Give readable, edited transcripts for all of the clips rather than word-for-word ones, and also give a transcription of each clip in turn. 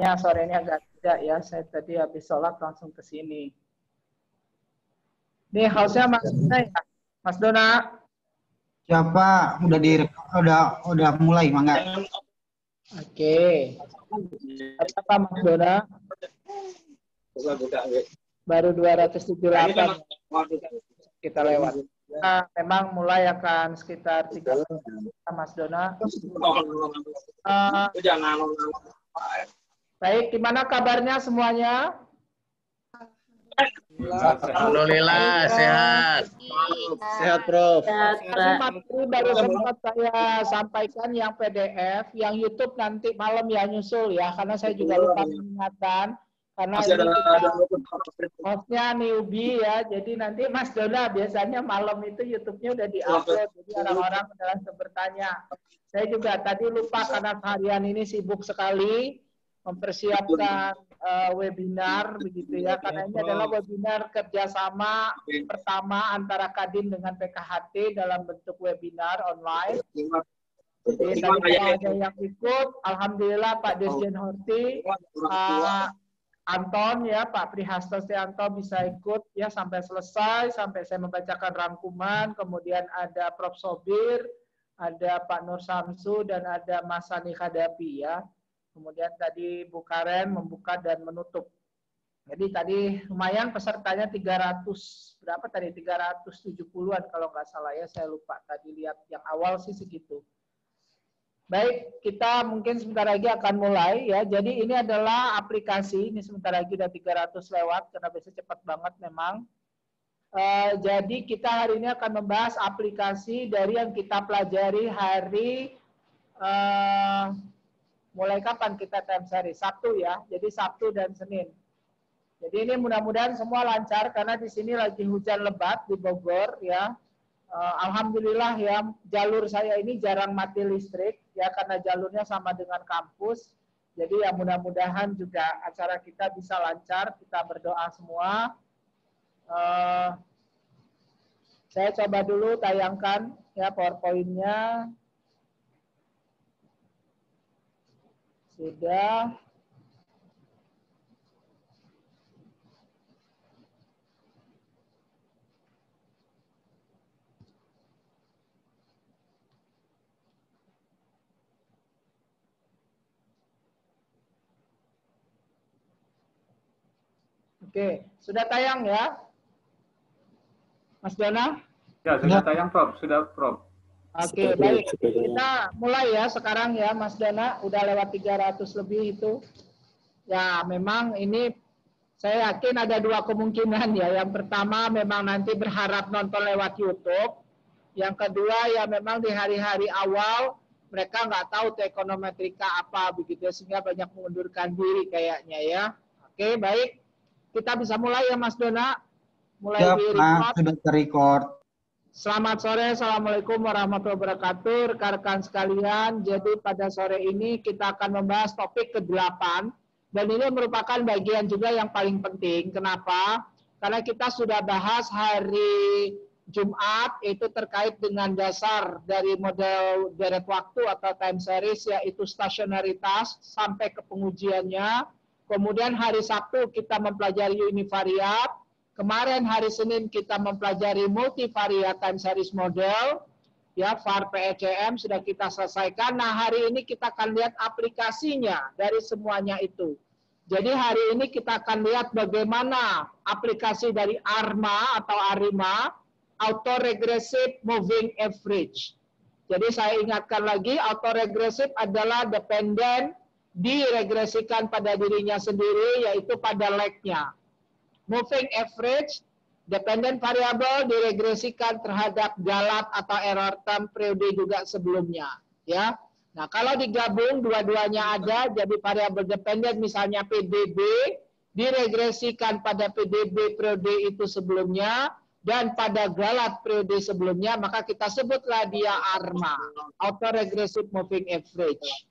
Ya, sorenya agak tidak ya. Saya tadi habis sholat langsung ke sini. Nih, house-nya Mas Dona ya? Mas Dona. Siapa? Udah mulai, Mangga. Oke. Apa Mas Dona? Baru 278 kita lewat. Nah, memang mulai akan sekitar 3 Mas Dona. Baik, gimana kabarnya semuanya? Alhamdulillah sehat. Sehat, Prof. Tadi materi baru sempat saya sampaikan yang PDF, yang YouTube nanti malam ya nyusul ya, karena saya juga lupa mengingatkan. Karena ini hostnya newbie ya, jadi nanti Mas Dona biasanya malam itu YouTube-nya udah di-upload, jadi orang-orang udah langsung bertanya. Saya juga tadi lupa karena harian ini sibuk sekali mempersiapkan webinar begitu ya, karena ini adalah webinar kerjasama pertama antara Kadin dengan PKHT dalam bentuk webinar online. Jadi tadi ada yang ikut, alhamdulillah Pak Dirjen Horti, Pak Anton ya, Pak Prihastostianto bisa ikut ya sampai selesai, sampai saya membacakan rangkuman, kemudian ada Prof. Sobir, ada Pak Nur Samsu, dan ada Mas Sani Khadapi ya. Kemudian tadi Bu Karen membuka dan menutup. Jadi tadi lumayan pesertanya 300, berapa tadi? 370-an kalau nggak salah ya, saya lupa. Tadi lihat yang awal sih segitu. Baik, kita mungkin sebentar lagi akan mulai ya. Jadi ini adalah aplikasi, ini sebentar lagi udah 300 lewat, karena biasanya cepat banget memang. Jadi kita hari ini akan membahas aplikasi dari yang kita pelajari hari mulai kapan kita time series? Sabtu ya, jadi Sabtu dan Senin. Jadi ini mudah-mudahan semua lancar karena di sini lagi hujan lebat di Bogor ya. Alhamdulillah ya, jalur saya ini jarang mati listrik ya karena jalurnya sama dengan kampus. Jadi ya mudah-mudahan juga acara kita bisa lancar. Kita berdoa semua. Saya coba dulu tayangkan ya PowerPoint-nya. Sudah. Oke, sudah tayang ya, Mas Dona? Ya, sudah tayang, Prof. Sudah, Prof. Oke, baik. Kita mulai ya sekarang ya, Mas Dona. Udah lewat 300 lebih itu. Ya, memang ini saya yakin ada dua kemungkinan ya. Yang pertama memang nanti berharap nonton lewat YouTube. Yang kedua ya memang di hari-hari awal mereka nggak tahu tuh ekonometrika apa begitu ya, sehingga banyak mengundurkan diri kayaknya ya. Oke, baik. Kita bisa mulai ya Mas Dona. Mulai Siap, di record. sudah ter-record. Selamat sore, Assalamualaikum warahmatullahi wabarakatuh, rekan-rekan sekalian. Jadi pada sore ini kita akan membahas topik ke-8, dan ini merupakan bagian juga yang paling penting. Kenapa? Karena kita sudah bahas hari Jumat, itu terkait dengan dasar dari model deret waktu atau time series, yaitu stasionaritas sampai ke pengujiannya. Kemudian hari Sabtu kita mempelajari univariat. Kemarin hari Senin kita mempelajari multivariat time series model, ya VAR PECM sudah kita selesaikan. Nah hari ini kita akan lihat aplikasinya dari semuanya itu. Jadi hari ini kita akan lihat bagaimana aplikasi dari ARMA atau ARIMA, Autoregressive Moving Average. Jadi saya ingatkan lagi, autoregressive adalah dependent diregresikan pada dirinya sendiri, yaitu pada leg-nya. Moving average, dependent variable diregresikan terhadap galat atau error term periode juga sebelumnya. Ya, nah kalau digabung dua-duanya ada, jadi variabel dependent misalnya PDB diregresikan pada PDB periode itu sebelumnya dan pada galat periode sebelumnya, maka kita sebutlah dia ARMA, autoregressive moving average.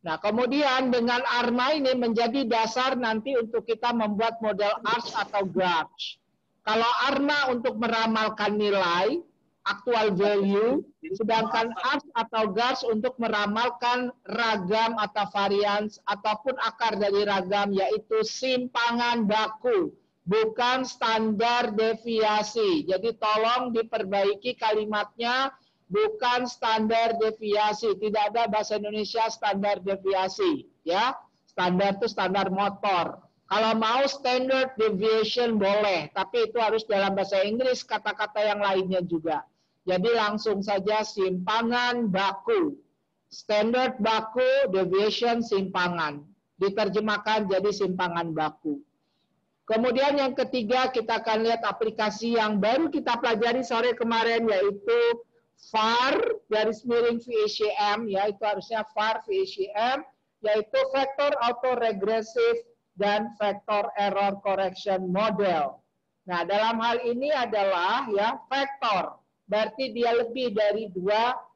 Nah, kemudian dengan ARMA ini menjadi dasar nanti untuk kita membuat model ARS atau GARCH. Kalau ARMA untuk meramalkan nilai, actual value, sedangkan ars atau gars untuk meramalkan ragam atau varians ataupun akar dari ragam, yaitu simpangan baku, bukan standar deviasi. Jadi tolong diperbaiki kalimatnya, bukan standar deviasi. Tidak ada bahasa Indonesia standar deviasi, ya. Standar itu standar motor. Kalau mau standard deviation boleh, tapi itu harus dalam bahasa Inggris, kata-kata yang lainnya juga. Jadi langsung saja simpangan baku. Standard baku, deviation simpangan. Diterjemahkan jadi simpangan baku. Kemudian yang ketiga, kita akan lihat aplikasi yang baru kita pelajari sore kemarin, yaitu VAR, garis miring VACM, ya, itu harusnya VAR VACM, yaitu Vector Autoregressive dan Vector Error Correction Model. Nah, dalam hal ini adalah ya vektor, berarti dia lebih dari 2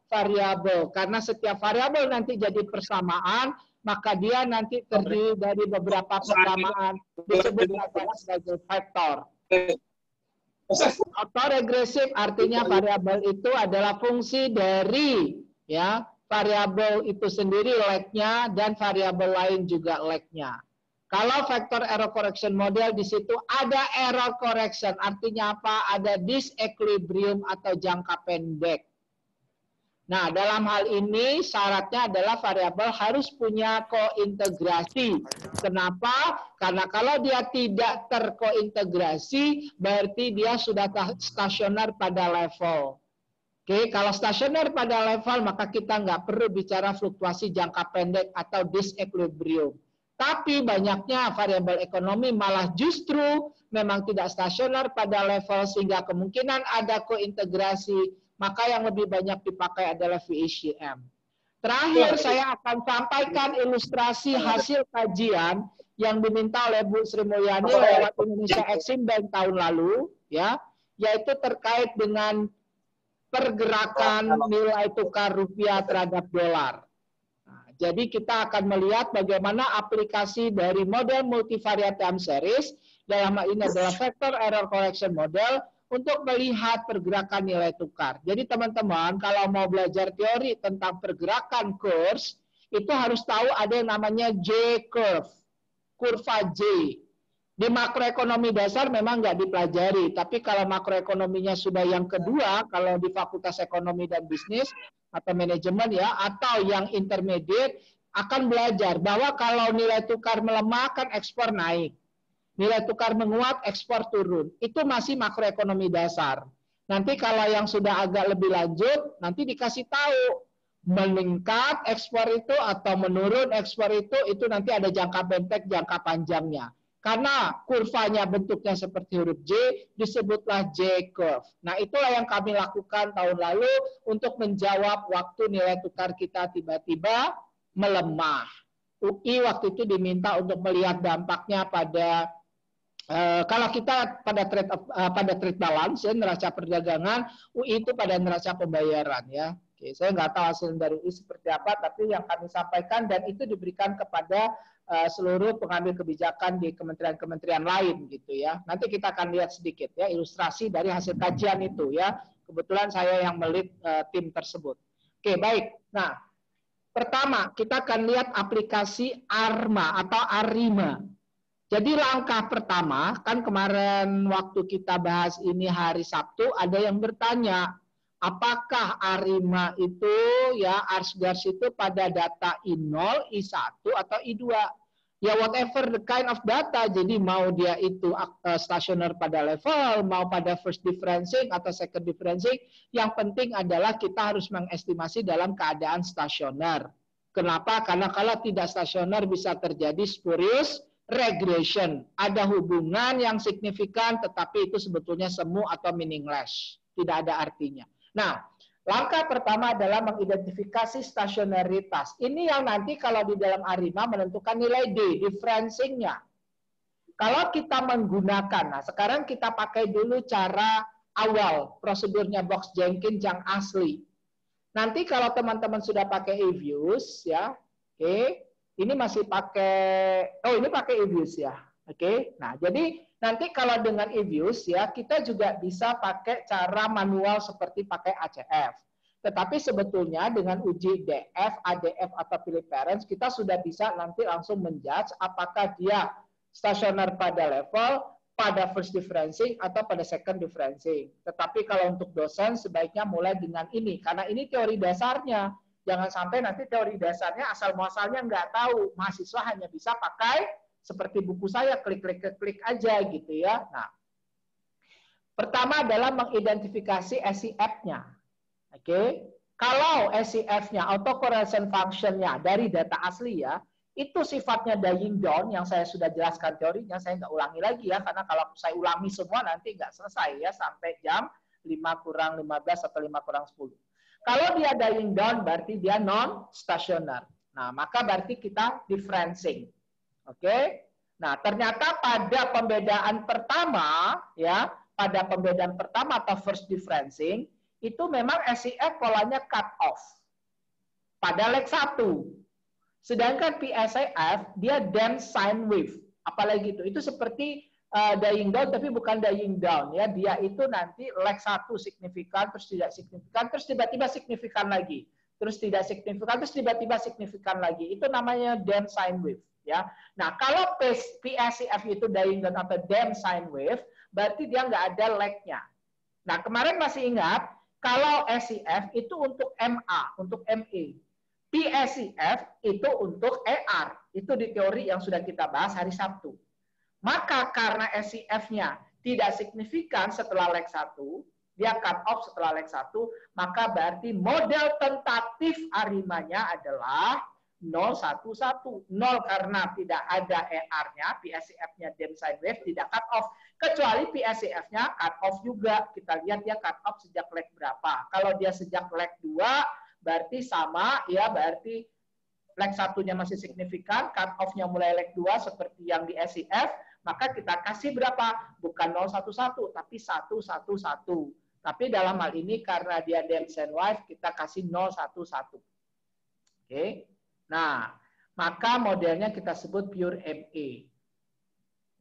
variabel, karena setiap variabel nanti jadi persamaan, maka dia nanti terdiri dari beberapa persamaan, disebut sebagai vektor. Autoregresif artinya variabel itu adalah fungsi dari ya variabel itu sendiri leg-nya dan variabel lain juga leg-nya. Kalau vector error correction model di situ ada error correction, artinya apa? Ada disequilibrium atau jangka pendek. Nah, dalam hal ini syaratnya adalah variabel harus punya kointegrasi. Kenapa? Karena kalau dia tidak terkointegrasi, berarti dia sudah stasioner pada level. Oke, kalau stasioner pada level, maka kita nggak perlu bicara fluktuasi jangka pendek atau disequilibrium. Tapi banyaknya variabel ekonomi malah justru memang tidak stasioner pada level, sehingga kemungkinan ada kointegrasi, maka yang lebih banyak dipakai adalah VACM. Terakhir, saya akan sampaikan ilustrasi hasil kajian yang diminta oleh Bu Sri Mulyani lewat Indonesia Exim Bank tahun lalu, ya, yaitu terkait dengan pergerakan nilai tukar rupiah terhadap dolar. Nah, jadi kita akan melihat bagaimana aplikasi dari model multivariate time series, dalam hal ini adalah vector error correction model, untuk melihat pergerakan nilai tukar. Jadi teman-teman, kalau mau belajar teori tentang pergerakan kurs, itu harus tahu ada yang namanya J-curve, kurva J. Di makroekonomi dasar memang nggak dipelajari, tapi kalau makroekonominya sudah yang kedua, kalau di Fakultas Ekonomi dan Bisnis atau Manajemen ya, atau yang intermediate, akan belajar bahwa kalau nilai tukar melemah kan ekspor naik. Nilai tukar menguat, ekspor turun. Itu masih makroekonomi dasar. Nanti kalau yang sudah agak lebih lanjut, nanti dikasih tahu meningkat ekspor itu atau menurun ekspor itu nanti ada jangka pendek, jangka panjangnya. Karena kurvanya bentuknya seperti huruf J, disebutlah J-curve. Nah, itulah yang kami lakukan tahun lalu untuk menjawab waktu nilai tukar kita tiba-tiba melemah. UI waktu itu diminta untuk melihat dampaknya pada kalau kita pada trade balance ya, neraca perdagangan, UI itu pada neraca pembayaran ya. Oke, saya nggak tahu hasil dari UI seperti apa, tapi yang kami sampaikan dan itu diberikan kepada seluruh pengambil kebijakan di kementerian-kementerian lain gitu ya. Nanti kita akan lihat sedikit ya ilustrasi dari hasil kajian itu ya. Kebetulan saya yang melit tim tersebut. Oke, baik. Nah, pertama kita akan lihat aplikasi ARMA atau ARIMA. Jadi langkah pertama, kan kemarin waktu kita bahas ini hari Sabtu, ada yang bertanya, apakah ARIMA itu, ya ARS-GARS itu pada data I0, I1, atau I2? Ya whatever the kind of data, jadi mau dia itu stasioner pada level, mau pada first differencing atau second differencing, yang penting adalah kita harus mengestimasi dalam keadaan stasioner. Kenapa? Karena kalau tidak stasioner bisa terjadi spurious regression. Ada hubungan yang signifikan, tetapi itu sebetulnya semu atau meaningless. Tidak ada artinya. Nah, langkah pertama adalah mengidentifikasi stasionaritas. Ini yang nanti kalau di dalam ARIMA menentukan nilai D, differencing-nya. Kalau kita menggunakan, nah sekarang kita pakai dulu cara awal, prosedurnya Box-Jenkins yang asli. Nanti kalau teman-teman sudah pakai eViews, ya, oke. Ini masih pakai, oh ini pakai eViews ya. Oke, nah jadi nanti kalau dengan EViews ya kita juga bisa pakai cara manual seperti pakai ACF. Tetapi sebetulnya dengan uji DF, ADF atau pilih parents kita sudah bisa nanti langsung menjudge apakah dia stasioner pada level, pada first differencing atau pada second differencing. Tetapi kalau untuk dosen sebaiknya mulai dengan ini karena ini teori dasarnya. Jangan sampai nanti teori dasarnya asal muasalnya nggak tahu. Mahasiswa hanya bisa pakai seperti buku saya, klik aja gitu ya. Nah, pertama adalah mengidentifikasi SCF-nya. Oke, kalau SCF-nya, autocorrelation function-nya dari data asli ya, itu sifatnya dying down yang saya sudah jelaskan teorinya, saya nggak ulangi lagi ya, karena kalau saya ulangi semua nanti nggak selesai ya, sampai jam 5:15 atau 5:10. Kalau dia dying down berarti dia non-stasioner. Nah, maka berarti kita differencing. Oke, nah ternyata pada pembedaan pertama ya, pada pembedaan pertama atau first differencing itu memang SCF polanya cut off pada leg 1. Sedangkan PSCF dia dense sine wave, apalagi itu seperti dying down tapi bukan dying down ya, dia itu nanti leg 1 signifikan terus tidak signifikan terus tiba-tiba signifikan lagi, terus tidak signifikan terus tiba-tiba signifikan lagi, itu namanya dense sine wave. Ya, nah kalau PSCF itu dying down atau dense sine wave, berarti dia nggak ada lag-nya. Nah kemarin masih ingat kalau SCF itu untuk MA, untuk ME, PSCF itu untuk ER, itu di teori yang sudah kita bahas hari Sabtu. Maka karena SCF-nya tidak signifikan setelah leg 1, dia cut off setelah leg 1, maka berarti model tentatif arimanya adalah 011. 0 karena tidak ada ER-nya, PSCF-nya dense sine wave tidak cut off. Kecuali PSCF-nya cut off juga. Kita lihat dia cut off sejak leg berapa. Kalau dia sejak leg 2, berarti sama, ya berarti leg 1-nya masih signifikan, cut off-nya mulai leg 2 seperti yang di SCF, maka kita kasih berapa? Bukan 011, tapi 111. Tapi dalam hal ini karena dia dense sine wave, kita kasih 011. Oke. Nah, maka modelnya kita sebut pure ME.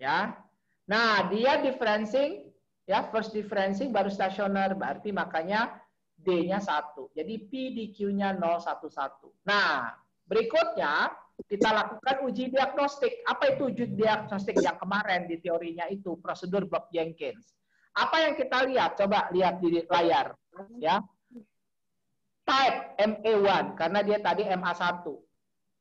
Ya. Nah, dia differencing ya, first differencing baru stasioner, berarti makanya D-nya 1. Jadi P di Q-nya 011. Nah, berikutnya kita lakukan uji diagnostik. Apa itu uji diagnostik yang kemarin di teorinya itu, prosedur Bob Jenkins. Apa yang kita lihat? Coba lihat di layar ya. Type MA1 karena dia tadi MA1.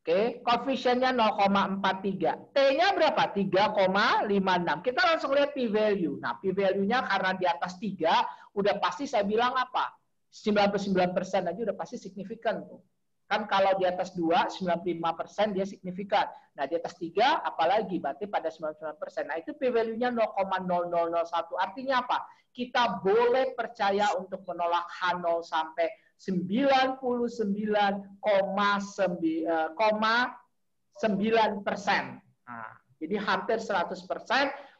Oke, koefisiennya 0,43. T-nya berapa? 3,56. Kita langsung lihat p-value. Nah, p-value-nya karena di atas 3, udah pasti saya bilang apa? 99% aja udah pasti signifikan tuh. Kan kalau di atas 2, 95% dia signifikan. Nah, di atas 3, apalagi? Berarti pada 99%. Nah, itu p-value-nya 0,0001. Artinya apa? Kita boleh percaya untuk menolak H0 sampai 99,9%. Nah, jadi hampir 100%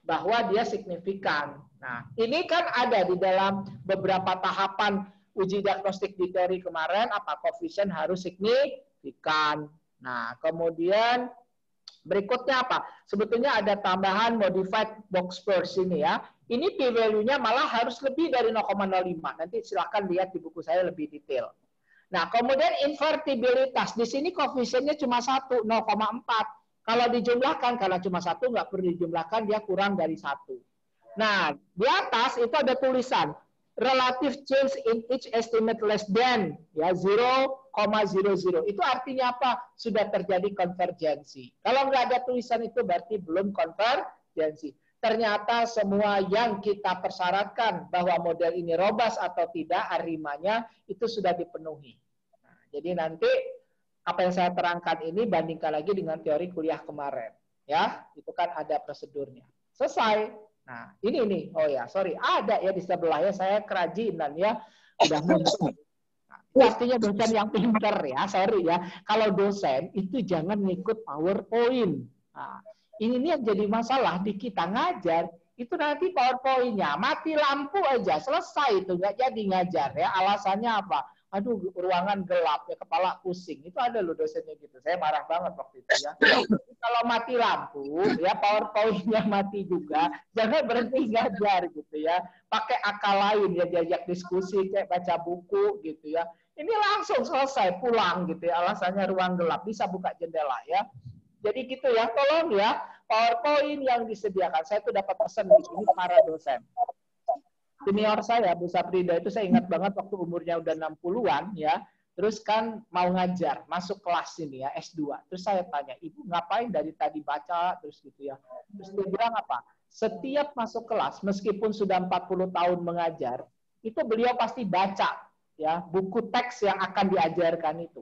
bahwa dia signifikan. Nah, ini kan ada di dalam beberapa tahapan uji diagnostik di teori kemarin, apa koefisien harus signifikan. Nah, kemudian berikutnya apa? Sebetulnya ada tambahan modified Box-Pierce ini ya. Ini p-value-nya malah harus lebih dari 0,05. Nanti silakan lihat di buku saya lebih detail. Nah, kemudian invertibilitas. Di sini koefisiennya cuma 1, 0,4. Kalau dijumlahkan, karena cuma 1, nggak perlu dijumlahkan, dia kurang dari 1. Nah, di atas itu ada tulisan relative change in each estimate less than ya 0,00. Itu artinya apa? Sudah terjadi konvergensi. Kalau nggak ada tulisan itu berarti belum konvergensi. Ternyata semua yang kita persyaratkan bahwa model ini robust atau tidak, arimanya itu sudah dipenuhi. Nah, jadi nanti apa yang saya terangkan ini bandingkan lagi dengan teori kuliah kemarin. Ya, itu kan ada prosedurnya. Selesai. Nah, ini nih. Oh ya, sorry. Ada ya di sebelah ya. Saya kerajinan ya. Udah muncul. Nah, artinya dosen yang pinter ya. Sorry ya. Kalau dosen itu jangan ngikut PowerPoint. Nah, ini yang jadi masalah di kita ngajar. Itu nanti PowerPoint-nya mati lampu aja. Selesai itu. Nggak jadi ngajar ya. Alasannya apa? aduh ruangan gelap ya, kepala pusing. Itu ada loh dosennya gitu. Saya marah banget waktu itu ya. Kalau mati lampu ya, PowerPoint-nya mati juga, jangan berhenti ngajar gitu ya. Pakai akal lain ya, diajak diskusi kayak baca buku gitu ya. Ini langsung selesai pulang gitu ya. Alasannya ruang gelap, bisa buka jendela ya. Jadi gitu ya, tolong ya PowerPoint yang disediakan. Saya tuh dapat pesan di sini para dosen. Senior saya, Bu Saprida itu saya ingat banget waktu umurnya udah 60-an ya. Terus kan mau ngajar, masuk kelas ini ya, S2. Terus saya tanya, Ibu ngapain dari tadi baca terus gitu ya. Terus dia bilang apa? Setiap masuk kelas, meskipun sudah 40 tahun mengajar, itu beliau pasti baca ya buku teks yang akan diajarkan itu.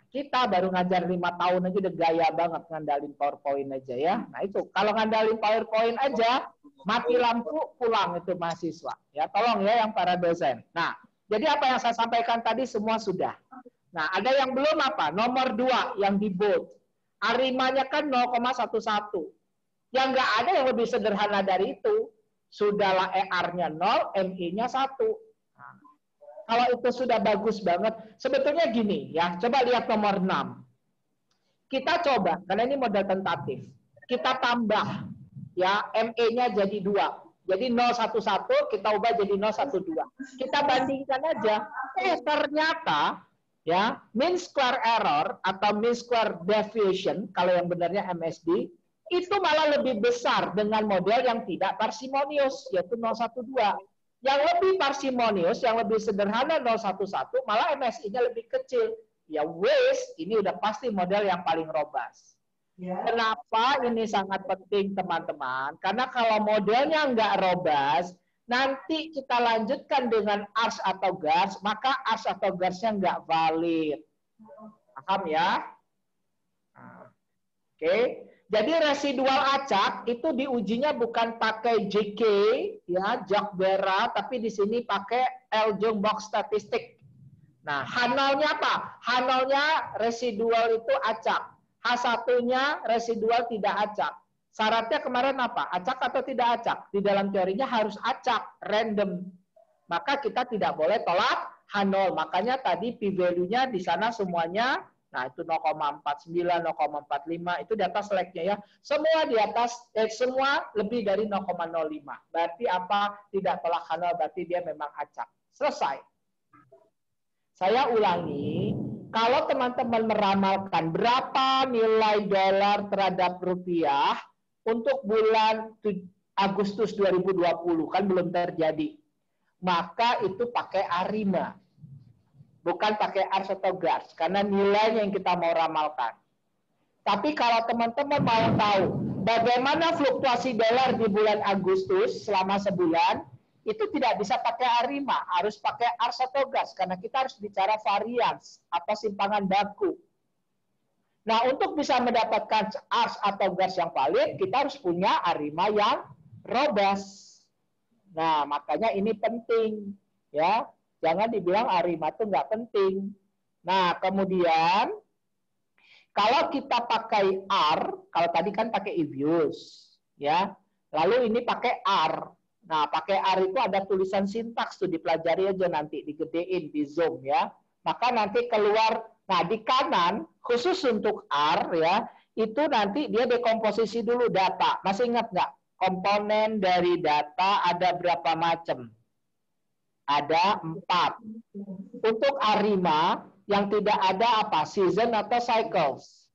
Kita baru ngajar 5 tahun aja udah gaya banget ngandalin PowerPoint aja ya. Nah itu, kalau ngandalin PowerPoint aja, mati lampu, pulang itu mahasiswa. Ya, tolong ya yang para dosen. Nah, jadi apa yang saya sampaikan tadi semua sudah. Nah, ada yang belum apa? Nomor 2 yang di bold. Arimanya kan 0,11. Yang nggak ada yang lebih sederhana dari itu. Sudahlah ER-nya 0, ME-nya 1. Kalau itu sudah bagus banget, sebetulnya gini ya, coba lihat nomor 6. Kita coba, karena ini model tentatif, kita tambah ya ME-nya jadi 2. Jadi 011 kita ubah jadi 012. Kita bandingkan aja. Ternyata ya mean square error atau mean square deviation kalau yang benarnya MSD itu malah lebih besar dengan model yang tidak parsimonius yaitu 012. Yang lebih parsimonius, yang lebih sederhana 011, malah MSI-nya lebih kecil. Ya wes, ini udah pasti model yang paling robust. Kenapa ini sangat penting teman-teman? Karena kalau modelnya nggak robust, nanti kita lanjutkan dengan ARS atau GARS, maka ARS atau GARS-nya nggak valid. Paham ya? Oke. Jadi residual acak itu diujinya bukan pakai JK ya, Jokbera, tapi di sini pakai L-Jung box statistik. Nah, H0-nya apa? H0-nya residual itu acak. H1-nya residual tidak acak. Syaratnya kemarin apa? Acak atau tidak acak? Di dalam teorinya harus acak, random. Maka kita tidak boleh tolak H0. Makanya tadi p-value-nya di sana semuanya. Nah, itu 0,49, 0,45, itu di atas seleknya ya. Semua di atas, semua lebih dari 0,05. Berarti apa? Tidak tolak H0, berarti dia memang acak. Selesai. Saya ulangi, kalau teman-teman meramalkan berapa nilai dolar terhadap rupiah untuk bulan Agustus 2020, kan belum terjadi. Maka itu pakai ARIMA. Bukan pakai ARS atau GARS, karena nilainya yang kita mau ramalkan. Tapi kalau teman-teman mau tahu bagaimana fluktuasi dolar di bulan Agustus selama sebulan, itu tidak bisa pakai ARIMA, harus pakai ARS atau GARS, karena kita harus bicara varians atau simpangan baku. Nah, untuk bisa mendapatkan ARS atau GARS yang valid, kita harus punya ARIMA yang robust. Nah, makanya ini penting, ya. Jangan dibilang ARIMA itu nggak penting. Nah, kemudian kalau kita pakai R, kalau tadi kan pakai EVIUS, ya. Lalu ini pakai R. Nah, pakai R itu ada tulisan sintaks tuh, dipelajari aja nanti, digedein di Zoom ya. Maka nanti keluar, nah di kanan khusus untuk R ya, itu nanti dia dekomposisi dulu data. Masih ingat nggak? Komponen dari data ada berapa macam? Ada 4. Untuk ARIMA yang tidak ada apa? Season atau cycles.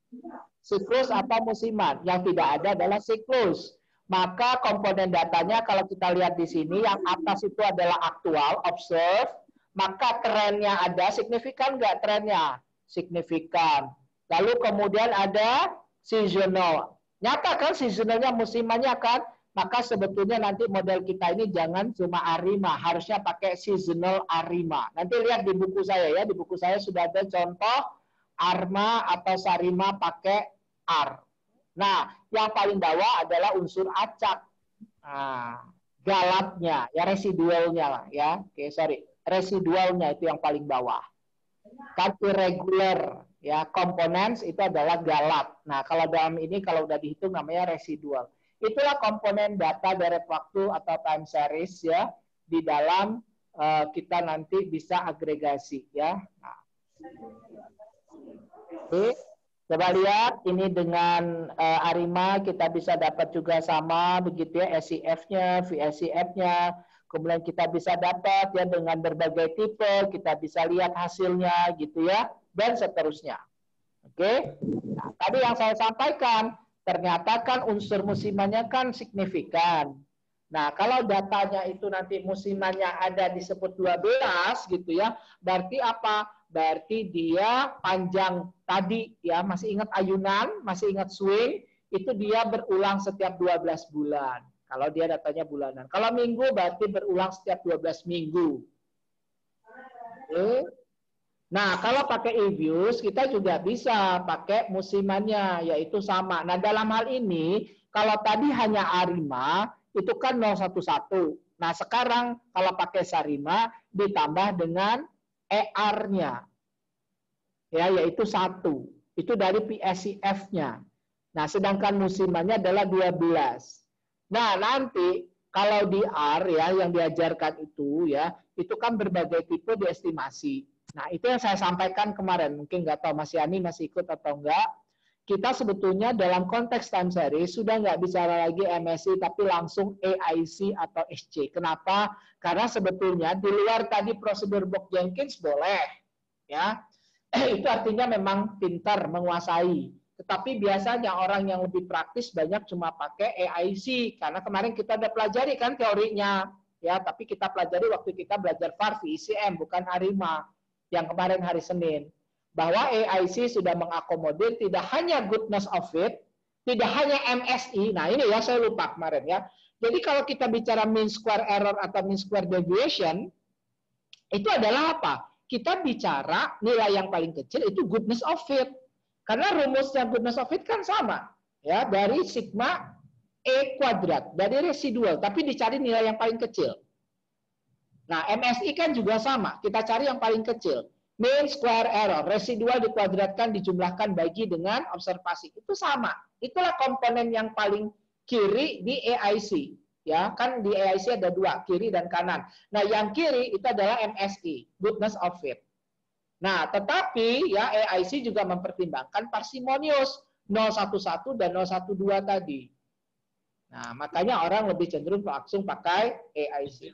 Siklus atau musiman. Yang tidak ada adalah siklus. Maka komponen datanya kalau kita lihat di sini, yang atas itu adalah aktual, observe. Maka trennya ada, signifikan nggak trennya? Signifikan. Lalu kemudian ada seasonal. Nyata kan seasonalnya, musimannya kan? Maka sebetulnya nanti model kita ini jangan cuma ARIMA, harusnya pakai seasonal ARIMA. Nanti lihat di buku saya ya, di buku saya sudah ada contoh ARMA atau SARIMA pakai R. Nah, yang paling bawah adalah unsur acak. Nah, galatnya, ya residualnya lah ya. Oke, sorry. Residualnya itu yang paling bawah. Kan irregular, ya, components itu adalah galat. Nah, kalau dalam ini kalau udah dihitung namanya residual. Itulah komponen data direct waktu atau time series ya di dalam kita nanti bisa agregasi ya. Nah. Oke, coba lihat ini dengan Arima kita bisa dapat juga sama begitu ya, SCF-nya, VSCF-nya. Kemudian kita bisa dapat ya dengan berbagai tipe, kita bisa lihat hasilnya gitu ya, dan seterusnya. Oke. Nah, tadi yang saya sampaikan, ternyata kan unsur musimannya kan signifikan. Nah, kalau datanya itu nanti musimannya ada disebut 12 gitu ya, berarti apa? Berarti dia panjang tadi ya, masih ingat ayunan, masih ingat swing, itu dia berulang setiap 12 bulan. Kalau dia datanya bulanan. Kalau minggu berarti berulang setiap 12 minggu. Oke. Nah, kalau pakai e-views, kita juga bisa pakai musimannya, yaitu sama. Nah, dalam hal ini, kalau tadi hanya Arima, itu kan 011. Nah, sekarang kalau pakai Sarima, ditambah dengan ER-nya. Ya, yaitu 1. Itu dari PSCF-nya. Nah, sedangkan musimannya adalah 12. Nah, nanti kalau di R ya, yang diajarkan itu ya, itu kan berbagai tipe diestimasi. Nah, itu yang saya sampaikan kemarin. Mungkin nggak tahu Mas Yani masih ikut atau enggak. Kita sebetulnya dalam konteks time series sudah nggak bicara lagi MSI, tapi langsung AIC atau SC. Kenapa? Karena sebetulnya di luar tadi prosedur Bock-Jenkins boleh. Ya, itu artinya memang pintar, menguasai. Tetapi biasanya orang yang lebih praktis banyak cuma pakai AIC. Karena kemarin kita udah pelajari kan teorinya. Ya, tapi kita pelajari waktu kita belajar VAR ICM, bukan Arima. Yang kemarin hari Senin, bahwa AIC sudah mengakomodir tidak hanya goodness of fit, tidak hanya MSI. Nah, ini ya saya lupa kemarin ya. Jadi kalau kita bicara mean square error atau mean square deviation, itu adalah apa? Kita bicara nilai yang paling kecil itu goodness of fit. Karena rumusnya goodness of fit kan sama, ya, dari sigma E kuadrat, dari residual, tapi dicari nilai yang paling kecil. Nah, MSI kan juga sama. Kita cari yang paling kecil. Mean square error. Residual dikuadratkan, dijumlahkan, bagi dengan observasi. Itu sama. Itulah komponen yang paling kiri di AIC. Ya, kan di AIC ada dua, kiri dan kanan. Nah, yang kiri itu adalah MSI, goodness of fit. Nah, tetapi ya AIC juga mempertimbangkan parsimonius 011 dan 012 tadi. Nah, makanya orang lebih cenderung langsung pakai AIC.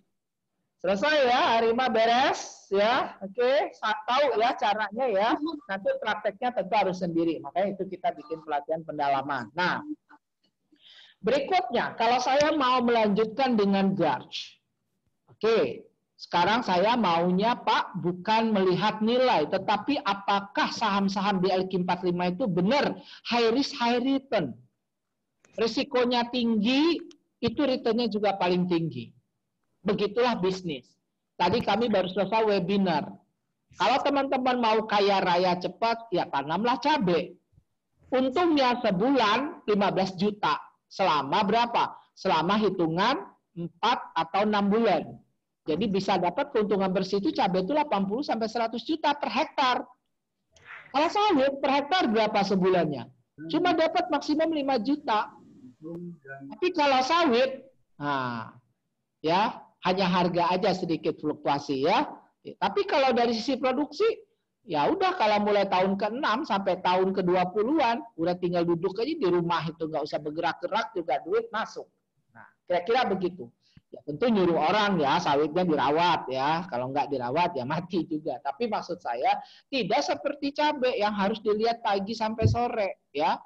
Selesai ya, Arima beres ya. Oke, tahu ya caranya ya. Nanti prakteknya tentu harus sendiri. Makanya itu kita bikin pelatihan pendalaman. Nah, berikutnya kalau saya mau melanjutkan dengan gauge. Oke, sekarang saya maunya Pak bukan melihat nilai, tetapi apakah saham-saham di LQ45 itu benar high risk high return. Risikonya tinggi, itu returnnya juga paling tinggi. Begitulah bisnis. Tadi kami baru selesai webinar. Kalau teman-teman mau kaya raya cepat, ya tanamlah cabai. Untungnya sebulan 15 juta. Selama berapa? Selama hitungan 4 atau 6 bulan. Jadi bisa dapat keuntungan bersih itu cabai itu 80 sampai 100 juta per hektar. Kalau sawit per hektar berapa sebulannya? Cuma dapat maksimum 5 juta. Tapi kalau sawit, nah, ya, hanya harga aja sedikit fluktuasi ya. Tapi kalau dari sisi produksi, ya udah kalau mulai tahun ke-6 sampai tahun ke-20-an, udah tinggal duduk aja di rumah itu, nggak usah bergerak-gerak juga duit masuk. Nah, kira-kira begitu. Ya tentu nyuruh orang ya sawitnya dirawat ya. Kalau nggak dirawat ya mati juga. Tapi maksud saya tidak seperti cabai yang harus dilihat pagi sampai sore ya.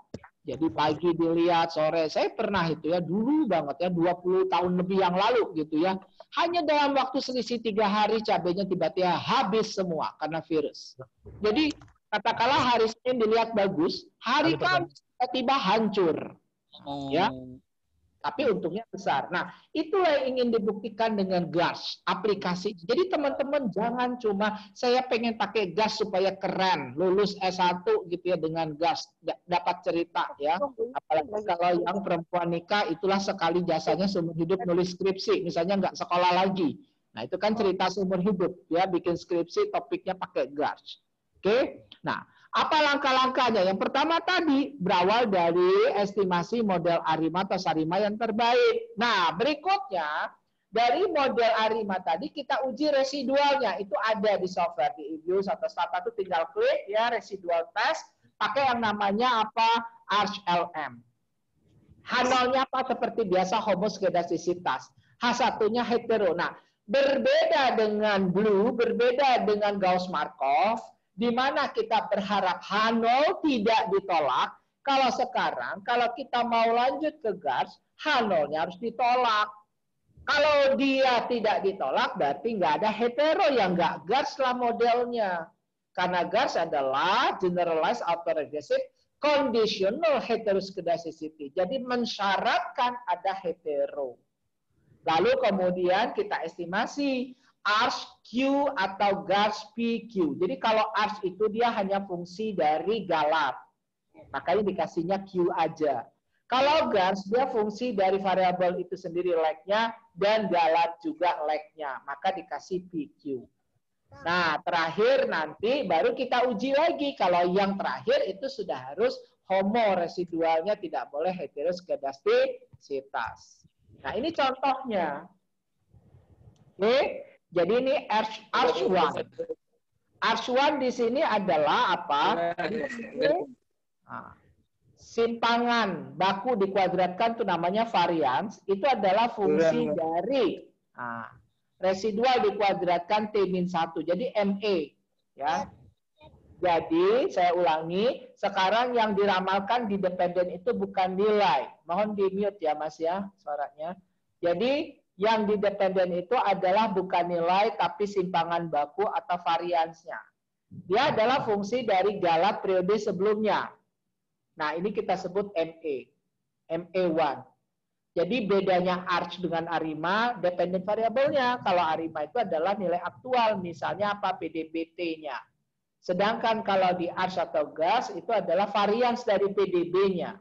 Jadi pagi dilihat, sore. Saya pernah itu ya, dulu banget ya, 20 tahun lebih yang lalu gitu ya. Hanya dalam waktu selisih 3 hari cabainya tiba-tiba habis semua karena virus. Jadi katakanlah hari Senin dilihat bagus, hari Kamis tiba-tiba hancur. Ya. Tapi untungnya besar. Nah, itulah yang ingin dibuktikan dengan gas aplikasi. Jadi teman-teman jangan cuma saya pengen pakai gas supaya keren, lulus S1 gitu ya dengan gas, dapat cerita ya. Apalagi kalau yang perempuan nikah itulah sekali jasanya seumur hidup nulis skripsi, misalnya nggak sekolah lagi. Nah, itu kan cerita seumur hidup ya, bikin skripsi topiknya pakai gas. Oke? Nah, apa langkah-langkahnya? Yang pertama tadi berawal dari estimasi model Arima atau Sarima yang terbaik. Nah, berikutnya Dari model ARIMA tadi kita uji residualnya. Itu ada di software di EBIUS atau Stata itu tinggal klik ya residual test pakai yang namanya apa? ArchLM. H0-nya apa? Seperti biasa homoskedastisitas. H1-nya hetero. Nah, berbeda dengan Blue, berbeda dengan Gauss-Markov, di mana kita berharap H0 tidak ditolak. Kalau sekarang, kalau kita mau lanjut ke GARS, H0-nya harus ditolak. Kalau dia tidak ditolak, berarti nggak ada hetero yang nggak GARS lah modelnya. Karena GARS adalah Generalized Autoregressive Conditional Heteroskedasticity. Jadi mensyaratkan ada hetero. Lalu kemudian kita estimasi Arch Q atau GARS PQ. Jadi kalau Arch itu dia hanya fungsi dari galat. Makanya dikasihnya Q aja. Kalau GARS dia fungsi dari variabel itu sendiri leg-nya dan galat juga leg-nya. Maka dikasih PQ. Nah, terakhir nanti baru kita uji lagi. Kalau yang terakhir itu sudah harus homo residualnya tidak boleh heteroskedastisitas. Nah, ini contohnya. Oke, jadi ini Arch1. Arch1 di sini adalah apa? Nah, simpangan baku dikuadratkan itu namanya varians. Itu adalah fungsi dari residual dikuadratkan T-1. Jadi ME. Ya. Jadi, saya ulangi. Sekarang yang diramalkan di dependen itu bukan nilai. Mohon di-mute ya, Mas ya, suaranya. Jadi, yang di dependen itu adalah bukan nilai, tapi simpangan baku atau variansnya. Dia adalah fungsi dari galat periode sebelumnya. Nah, ini kita sebut ME. ME1. Jadi bedanya Arch dengan ARIMA, dependent variabelnya. Kalau ARIMA itu adalah nilai aktual, misalnya apa? PDBT-nya. Sedangkan kalau di Arch atau GARS itu adalah varians dari PDB-nya,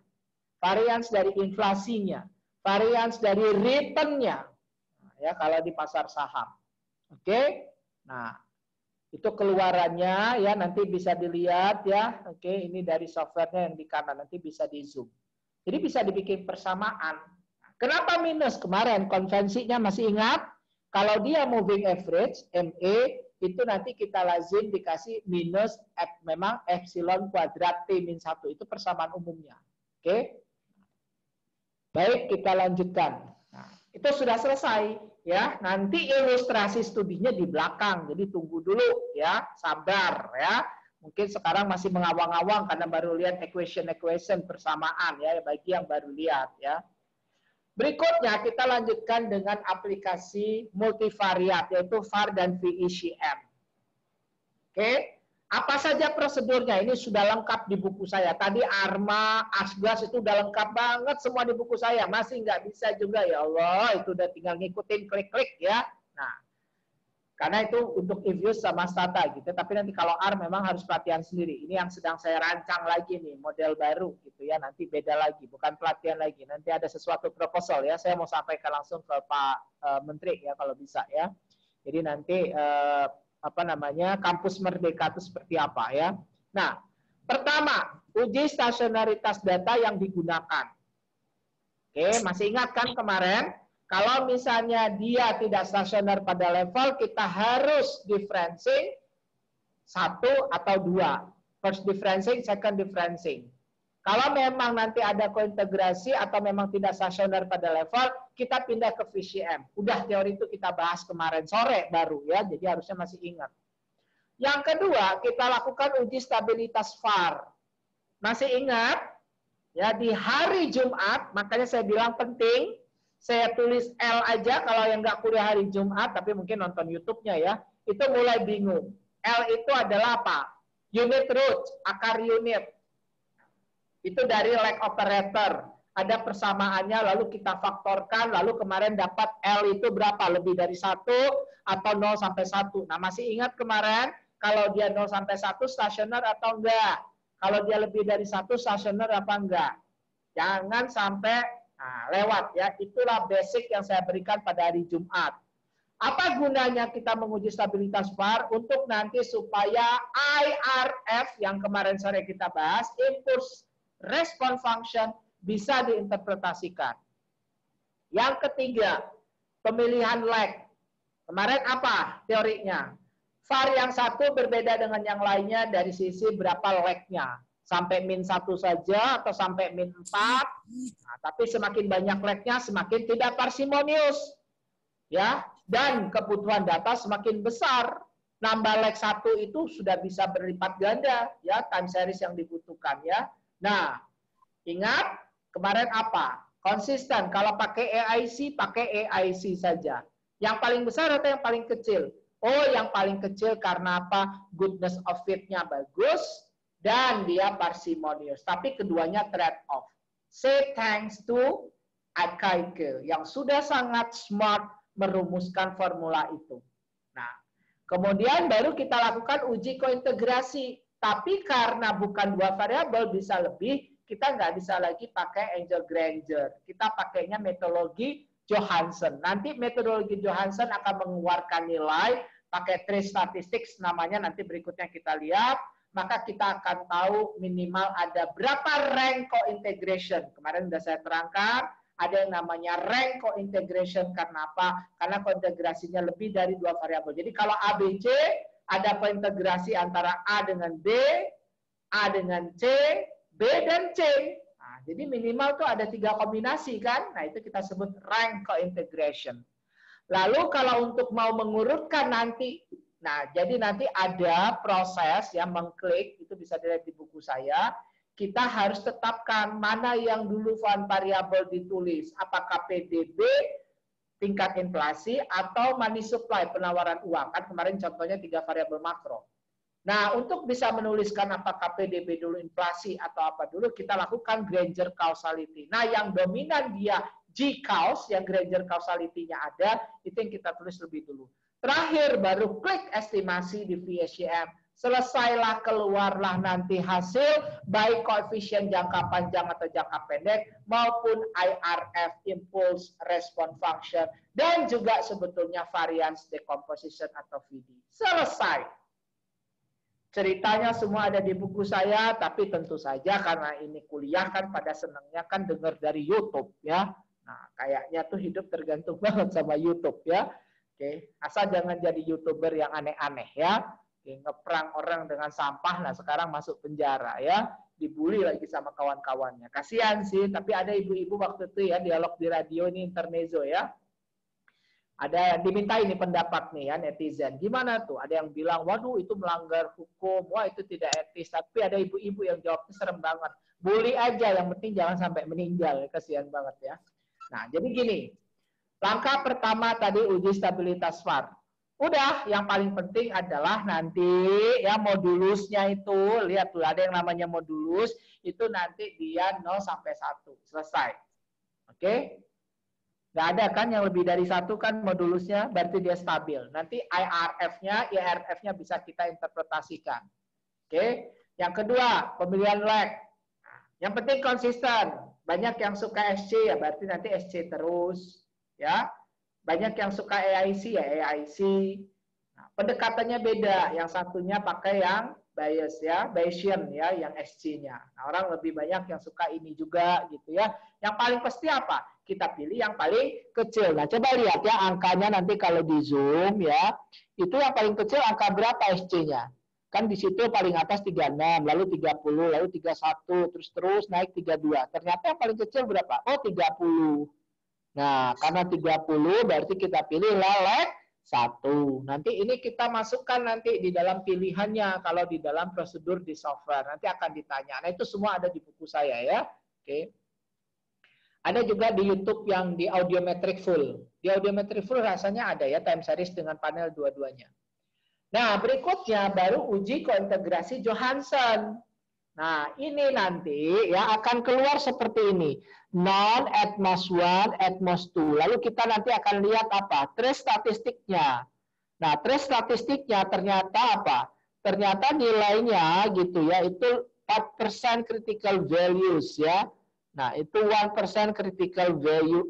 varians dari inflasinya, varians dari return-nya. Ya, kalau di pasar saham. Oke? Nah, itu keluarannya ya nanti bisa dilihat ya. Oke, ini dari softwarenya yang di kanan, nanti bisa di zoom. Jadi bisa dibikin persamaan. Kenapa minus? Kemarin konvensinya masih ingat? Kalau dia moving average, ME, itu nanti kita lazim dikasih minus memang epsilon kuadrat T-1. Itu persamaan umumnya. Oke? Baik, kita lanjutkan. Nah, itu sudah selesai. Ya, nanti ilustrasi studinya di belakang. Jadi tunggu dulu ya, sabar ya. Mungkin sekarang masih mengawang-awang karena baru lihat equation persamaan ya bagi yang baru lihat ya. Berikutnya kita lanjutkan dengan aplikasi multivariat yaitu VAR dan VECM. Oke, apa saja prosedurnya? Ini sudah lengkap di buku saya. Tadi ARMA, ASGAS itu udah lengkap banget semua di buku saya. Masih nggak bisa juga ya Allah, itu udah tinggal ngikutin klik-klik ya. Nah, karena itu untuk EBIUS sama Stata gitu. Tapi nanti kalau AR memang harus pelatihan sendiri. Ini yang sedang saya rancang lagi nih, model baru gitu ya. Nanti beda lagi, bukan pelatihan lagi. Nanti ada sesuatu proposal ya. Saya mau sampaikan langsung ke Pak Menteri ya kalau bisa ya. Jadi nanti apa namanya kampus Merdeka itu seperti apa ya. Nah, pertama uji stasionaritas data yang digunakan. Oke, masih ingat kan kemarin? Kalau misalnya dia tidak stasioner pada level, kita harus differencing 1 atau 2. First differencing, second differencing. Kalau memang nanti ada kointegrasi atau memang tidak stasioner pada level, kita pindah ke VCM. Udah teori itu kita bahas kemarin sore baru ya, jadi harusnya masih ingat. Yang kedua, kita lakukan uji stabilitas VAR. Masih ingat? Ya, di hari Jumat, makanya saya bilang penting, saya tulis L aja kalau yang nggak kuliah hari Jumat, tapi mungkin nonton YouTube-nya ya, itu mulai bingung. L itu adalah apa? Unit root, akar unit. Itu dari leg operator. Ada persamaannya, lalu kita faktorkan, lalu kemarin dapat L itu berapa? Lebih dari 1 atau 0 sampai 1. Nah, masih ingat kemarin, kalau dia 0 sampai 1 stasioner atau enggak? Kalau dia lebih dari 1 stasioner apa enggak? Jangan sampai lewat ya, itulah basic yang saya berikan pada hari Jumat. Apa gunanya kita menguji stabilitas VAR? Untuk nanti supaya IRF yang kemarin sore kita bahas, impulse response function, bisa diinterpretasikan. Yang ketiga, pemilihan leg. Kemarin apa teorinya? VAR yang satu berbeda dengan yang lainnya dari sisi berapa legnya. Sampai min 1 saja atau sampai min 4. Nah, tapi semakin banyak legnya semakin tidak parsimonius. Ya, dan kebutuhan data semakin besar. Nambah leg 1 itu sudah bisa berlipat ganda ya time series yang dibutuhkan ya. Nah, ingat kemarin apa? Konsisten. Kalau pakai AIC saja. Yang paling besar atau yang paling kecil? Oh, yang paling kecil karena apa? Goodness of fit-nya bagus dan dia parsimonious. Tapi keduanya trade off. Say thanks to Akaike yang sudah sangat smart merumuskan formula itu. Nah, kemudian baru kita lakukan uji kointegrasi. Tapi karena bukan 2 variabel bisa lebih, kita nggak bisa lagi pakai Angel Granger. Kita pakainya metodologi Johansson. Nanti metodologi Johansson akan mengeluarkan nilai pakai trace statistics namanya, nanti berikutnya kita lihat. Maka kita akan tahu minimal ada berapa rank co-integration. Kemarin sudah saya terangkan, ada yang namanya rank co-integration karena apa? Karena kointegrasinya lebih dari 2 variabel. Jadi kalau ABC ada kointegrasi antara A dengan B, A dengan C, B dan C. Nah, jadi minimal tuh ada 3 kombinasi kan? Nah, itu kita sebut rank co-integration. Lalu kalau untuk mau mengurutkan nanti, nah jadi nanti ada proses yang mengklik, itu bisa dilihat di buku saya. Kita harus tetapkan mana yang dulu variabel ditulis, apakah PDB tingkat inflasi atau money supply penawaran uang. Kan kemarin contohnya 3 variabel makro. Nah, untuk bisa menuliskan apakah PDB dulu inflasi atau apa dulu, kita lakukan Granger causality. Nah, yang dominan dia G-cause, yang Granger causality-nya ada, itu yang kita tulis lebih dulu. Terakhir, baru klik estimasi di VSCM. Selesailah, keluarlah nanti hasil, baik koefisien jangka panjang atau jangka pendek, maupun IRF, Impulse Response Function, dan juga sebetulnya variance decomposition atau VD. Selesai. Ceritanya semua ada di buku saya, tapi tentu saja karena ini kuliah kan pada senangnya kan dengar dari YouTube ya. Nah, kayaknya tuh hidup tergantung banget sama YouTube ya. Oke, asal jangan jadi YouTuber yang aneh-aneh ya. Oke, ngeprang orang dengan sampah, nah sekarang masuk penjara ya. Dibully lagi sama kawan-kawannya. Kasihan sih, tapi ada ibu-ibu waktu itu ya, dialog di radio ini intermezzo ya. Ada diminta ini pendapat nih ya netizen. Gimana tuh? Ada yang bilang, waduh itu melanggar hukum, wah itu tidak etis. Tapi ada ibu-ibu yang jawabnya serem banget. Bully aja, yang penting jangan sampai meninggal. Kasihan banget ya. Nah, jadi gini. Langkah pertama tadi uji stabilitas VAR. Udah, yang paling penting adalah nanti ya modulusnya itu. Lihat tuh, ada yang namanya modulus. Itu nanti dia 0 sampai 1. Selesai. Oke? Nggak ada kan yang lebih dari 1 kan modulusnya, berarti dia stabil. Nanti IRF-nya, IRF-nya bisa kita interpretasikan. Oke? Yang kedua, pemilihan leg. Nah, yang penting konsisten. Banyak yang suka SC ya berarti nanti SC terus. Ya, banyak yang suka AIC ya AIC. Nah, pendekatannya beda. Yang satunya pakai yang bias ya, Bayesian ya, yang SC-nya. Nah, orang lebih banyak yang suka ini juga gitu ya. Yang paling pasti apa? Kita pilih yang paling kecil. Nah, coba lihat ya angkanya nanti kalau di Zoom ya. Itu yang paling kecil angka berapa SC-nya? Kan di situ paling atas 36, lalu 30, lalu 31, terus naik 32. Ternyata yang paling kecil berapa? Oh, 30. Nah, karena 30 berarti kita pilih leg 1. Nanti ini kita masukkan nanti di dalam pilihannya kalau di dalam prosedur di software. Nanti akan ditanya. Nah, itu semua ada di buku saya ya. Oke. Ada juga di YouTube yang di audiometric full. Di audiometric full rasanya ada ya time series dengan panel dua-duanya. Nah, berikutnya baru uji kointegrasi Johansson. Nah, ini nanti ya akan keluar seperti ini. Non, atmos 1, atmos 2. Lalu kita nanti akan lihat apa? Trace statistiknya. Nah, trace statistiknya ternyata apa? Ternyata nilainya gitu ya, itu 4% critical values ya. Nah, itu 1% critical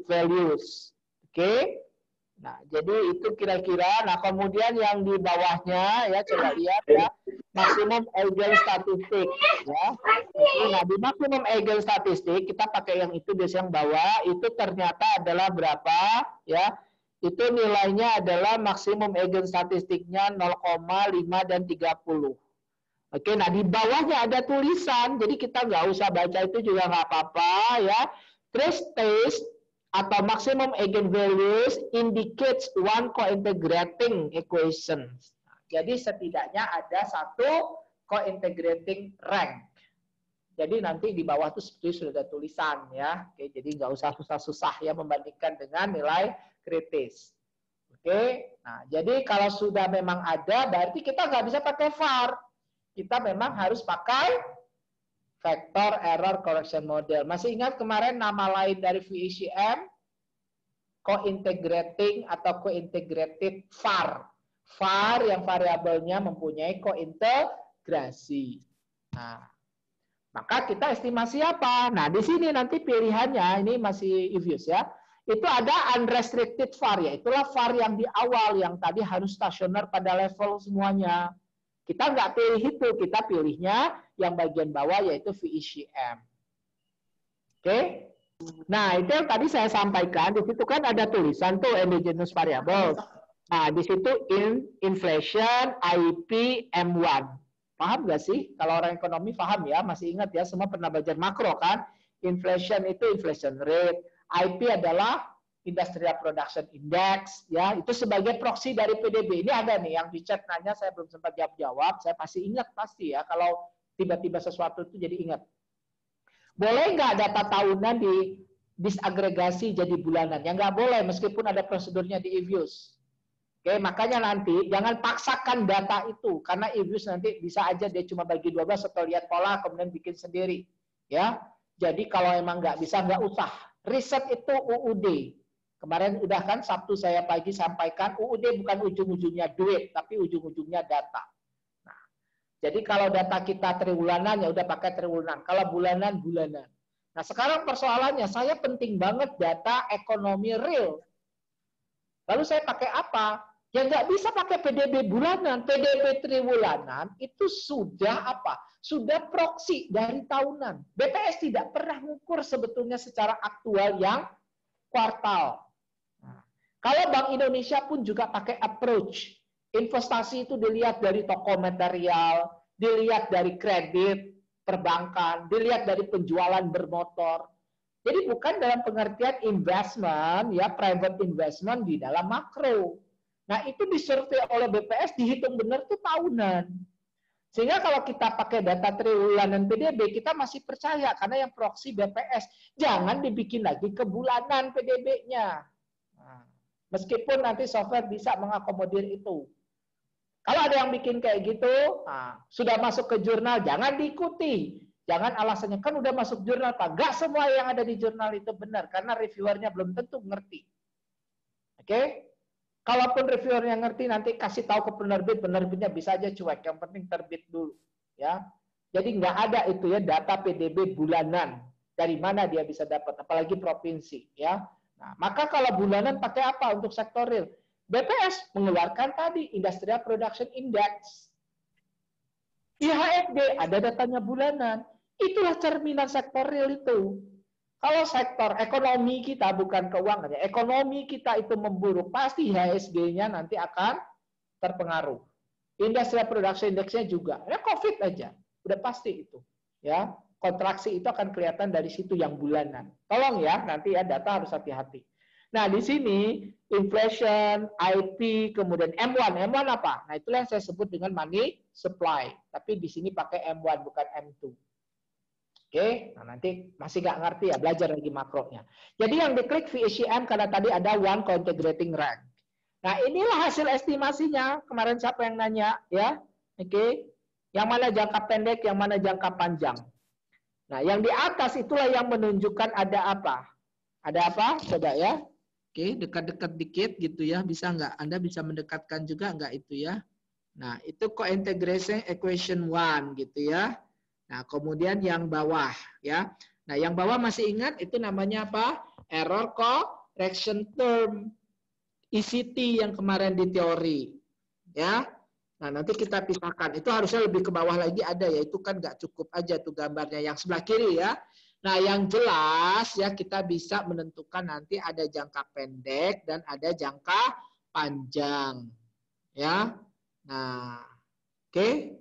values. Oke? Nah, jadi itu kira-kira. Nah, kemudian yang di bawahnya ya coba lihat ya, maksimum eigenstatistik ya. Nah, di maksimum eigenstatistik kita pakai yang itu biasanya yang bawah itu ternyata adalah berapa ya? itu nilainya adalah maksimum eigenstatistiknya 0,5 dan 30. Oke, nah di bawahnya ada tulisan, jadi kita nggak usah baca itu juga nggak apa-apa ya. Trace test atau maximum eigenvalues indicates one co-integrating equation. Jadi setidaknya ada satu co-integrating rank. Jadi nanti di bawah itu seperti sudah ada tulisan ya. Oke, jadi nggak usah susah-susah ya membandingkan dengan nilai kritis. Oke, nah jadi kalau sudah memang ada, berarti kita nggak bisa pakai VAR. Kita memang harus pakai vector error correction model. Masih ingat kemarin nama lain dari VECM? Co-integrating atau co-integrated VAR. VAR yang variabelnya mempunyai kointegrasi. Nah, maka kita estimasi apa? Nah, di sini nanti pilihannya, ini masih obvious ya. Itu ada unrestricted VAR, ya. Itulah VAR yang di awal, yang tadi harus stasioner pada level semuanya. Kita nggak pilih itu, kita pilihnya yang bagian bawah, yaitu VECM. Oke? Nah, itu yang tadi saya sampaikan, di situ kan ada tulisan tuh endogenous variable. Nah, di situ inflation, IP, M1. Paham nggak sih? Kalau orang ekonomi paham ya, masih ingat ya, semua pernah belajar makro kan? Inflation itu inflation rate, IP adalah Industrial Production Index, ya itu sebagai proxy dari PDB. Ini ada nih yang di chat nanya, saya belum sempat jawab, saya pasti ingat pasti ya, kalau tiba-tiba sesuatu itu jadi ingat. Boleh nggak data tahunan di disagregasi jadi bulanan? Ya nggak boleh, meskipun ada prosedurnya di EViews. Oke, makanya nanti jangan paksakan data itu, karena EViews nanti bisa aja dia cuma bagi 12 atau lihat pola kemudian bikin sendiri, ya. Jadi kalau emang nggak bisa, nggak usah. Riset itu UUD. Kemarin udah kan Sabtu saya pagi sampaikan UUD bukan ujung-ujungnya duit, tapi ujung-ujungnya data. Nah, jadi kalau data kita triwulan ya udah pakai triwulan. Kalau bulanan, bulanan. Nah sekarang persoalannya, saya penting banget data ekonomi real. Lalu saya pakai apa? Ya nggak bisa pakai PDB bulanan, PDB triwulanan itu sudah apa? Sudah proksi dari tahunan. BPS tidak pernah mengukur sebetulnya secara aktual yang kuartal. Nah, kalau Bank Indonesia pun juga pakai approach. Investasi itu dilihat dari toko material, dilihat dari kredit, perbankan, dilihat dari penjualan bermotor. Jadi bukan dalam pengertian investment, ya private investment di dalam makro. Nah itu disurvei oleh BPS, dihitung benar tuh tahunan. Sehingga kalau kita pakai data triwulan PDB, kita masih percaya karena yang proxy BPS. Jangan dibikin lagi ke bulanan PDB-nya. Nah, meskipun nanti software bisa mengakomodir itu. Kalau ada yang bikin kayak gitu, nah, sudah masuk ke jurnal, jangan diikuti. Jangan alasannya, kan udah masuk jurnal, Pak. Nggak semua yang ada di jurnal itu benar, karena reviewernya belum tentu ngerti. Oke? Kalaupun reviewernya ngerti, nanti kasih tahu ke penerbit, penerbitnya bisa aja cuek. Yang penting terbit dulu. Ya. Jadi nggak ada itu ya data PDB bulanan. Dari mana dia bisa dapat, apalagi provinsi. Ya. Nah, maka kalau bulanan pakai apa untuk sektor real? BPS mengeluarkan tadi Industrial Production Index. IHSG ada datanya bulanan. Itulah cerminan sektor real itu. Kalau sektor ekonomi kita bukan keuangan, ya, ekonomi kita itu memburuk, pasti IHSG-nya nanti akan terpengaruh. Industrial Production Index-nya juga. Ya COVID aja, udah pasti itu. Ya, kontraksi itu akan kelihatan dari situ yang bulanan. Tolong ya, nanti ya data harus hati-hati. Nah, di sini inflation, IP, kemudian M1. M1 apa? Nah, itulah yang saya sebut dengan money supply. Tapi di sini pakai M1 bukan M2. Oke, nah nanti masih nggak ngerti ya, belajar lagi makronya. Jadi yang diklik VECM karena tadi ada one co-integrating rank. Nah inilah hasil estimasinya. Kemarin siapa yang nanya ya? Oke, yang mana jangka pendek, yang mana jangka panjang. Nah yang di atas itulah yang menunjukkan ada apa? Ada apa? Coba ya. Oke, dekat-dekat dikit gitu ya. Bisa nggak? Anda bisa mendekatkan juga nggak itu ya? Nah itu co-integration equation 1 gitu ya. Nah, kemudian yang bawah ya. Nah, yang bawah masih ingat itu namanya apa? Error correction term. ECT yang kemarin di teori. Ya. Nah, nanti kita pisahkan. Itu harusnya lebih ke bawah lagi ada ya. Itu kan nggak cukup aja tuh gambarnya yang sebelah kiri ya. Nah, yang jelas ya kita bisa menentukan nanti ada jangka pendek dan ada jangka panjang. Ya. Nah, oke.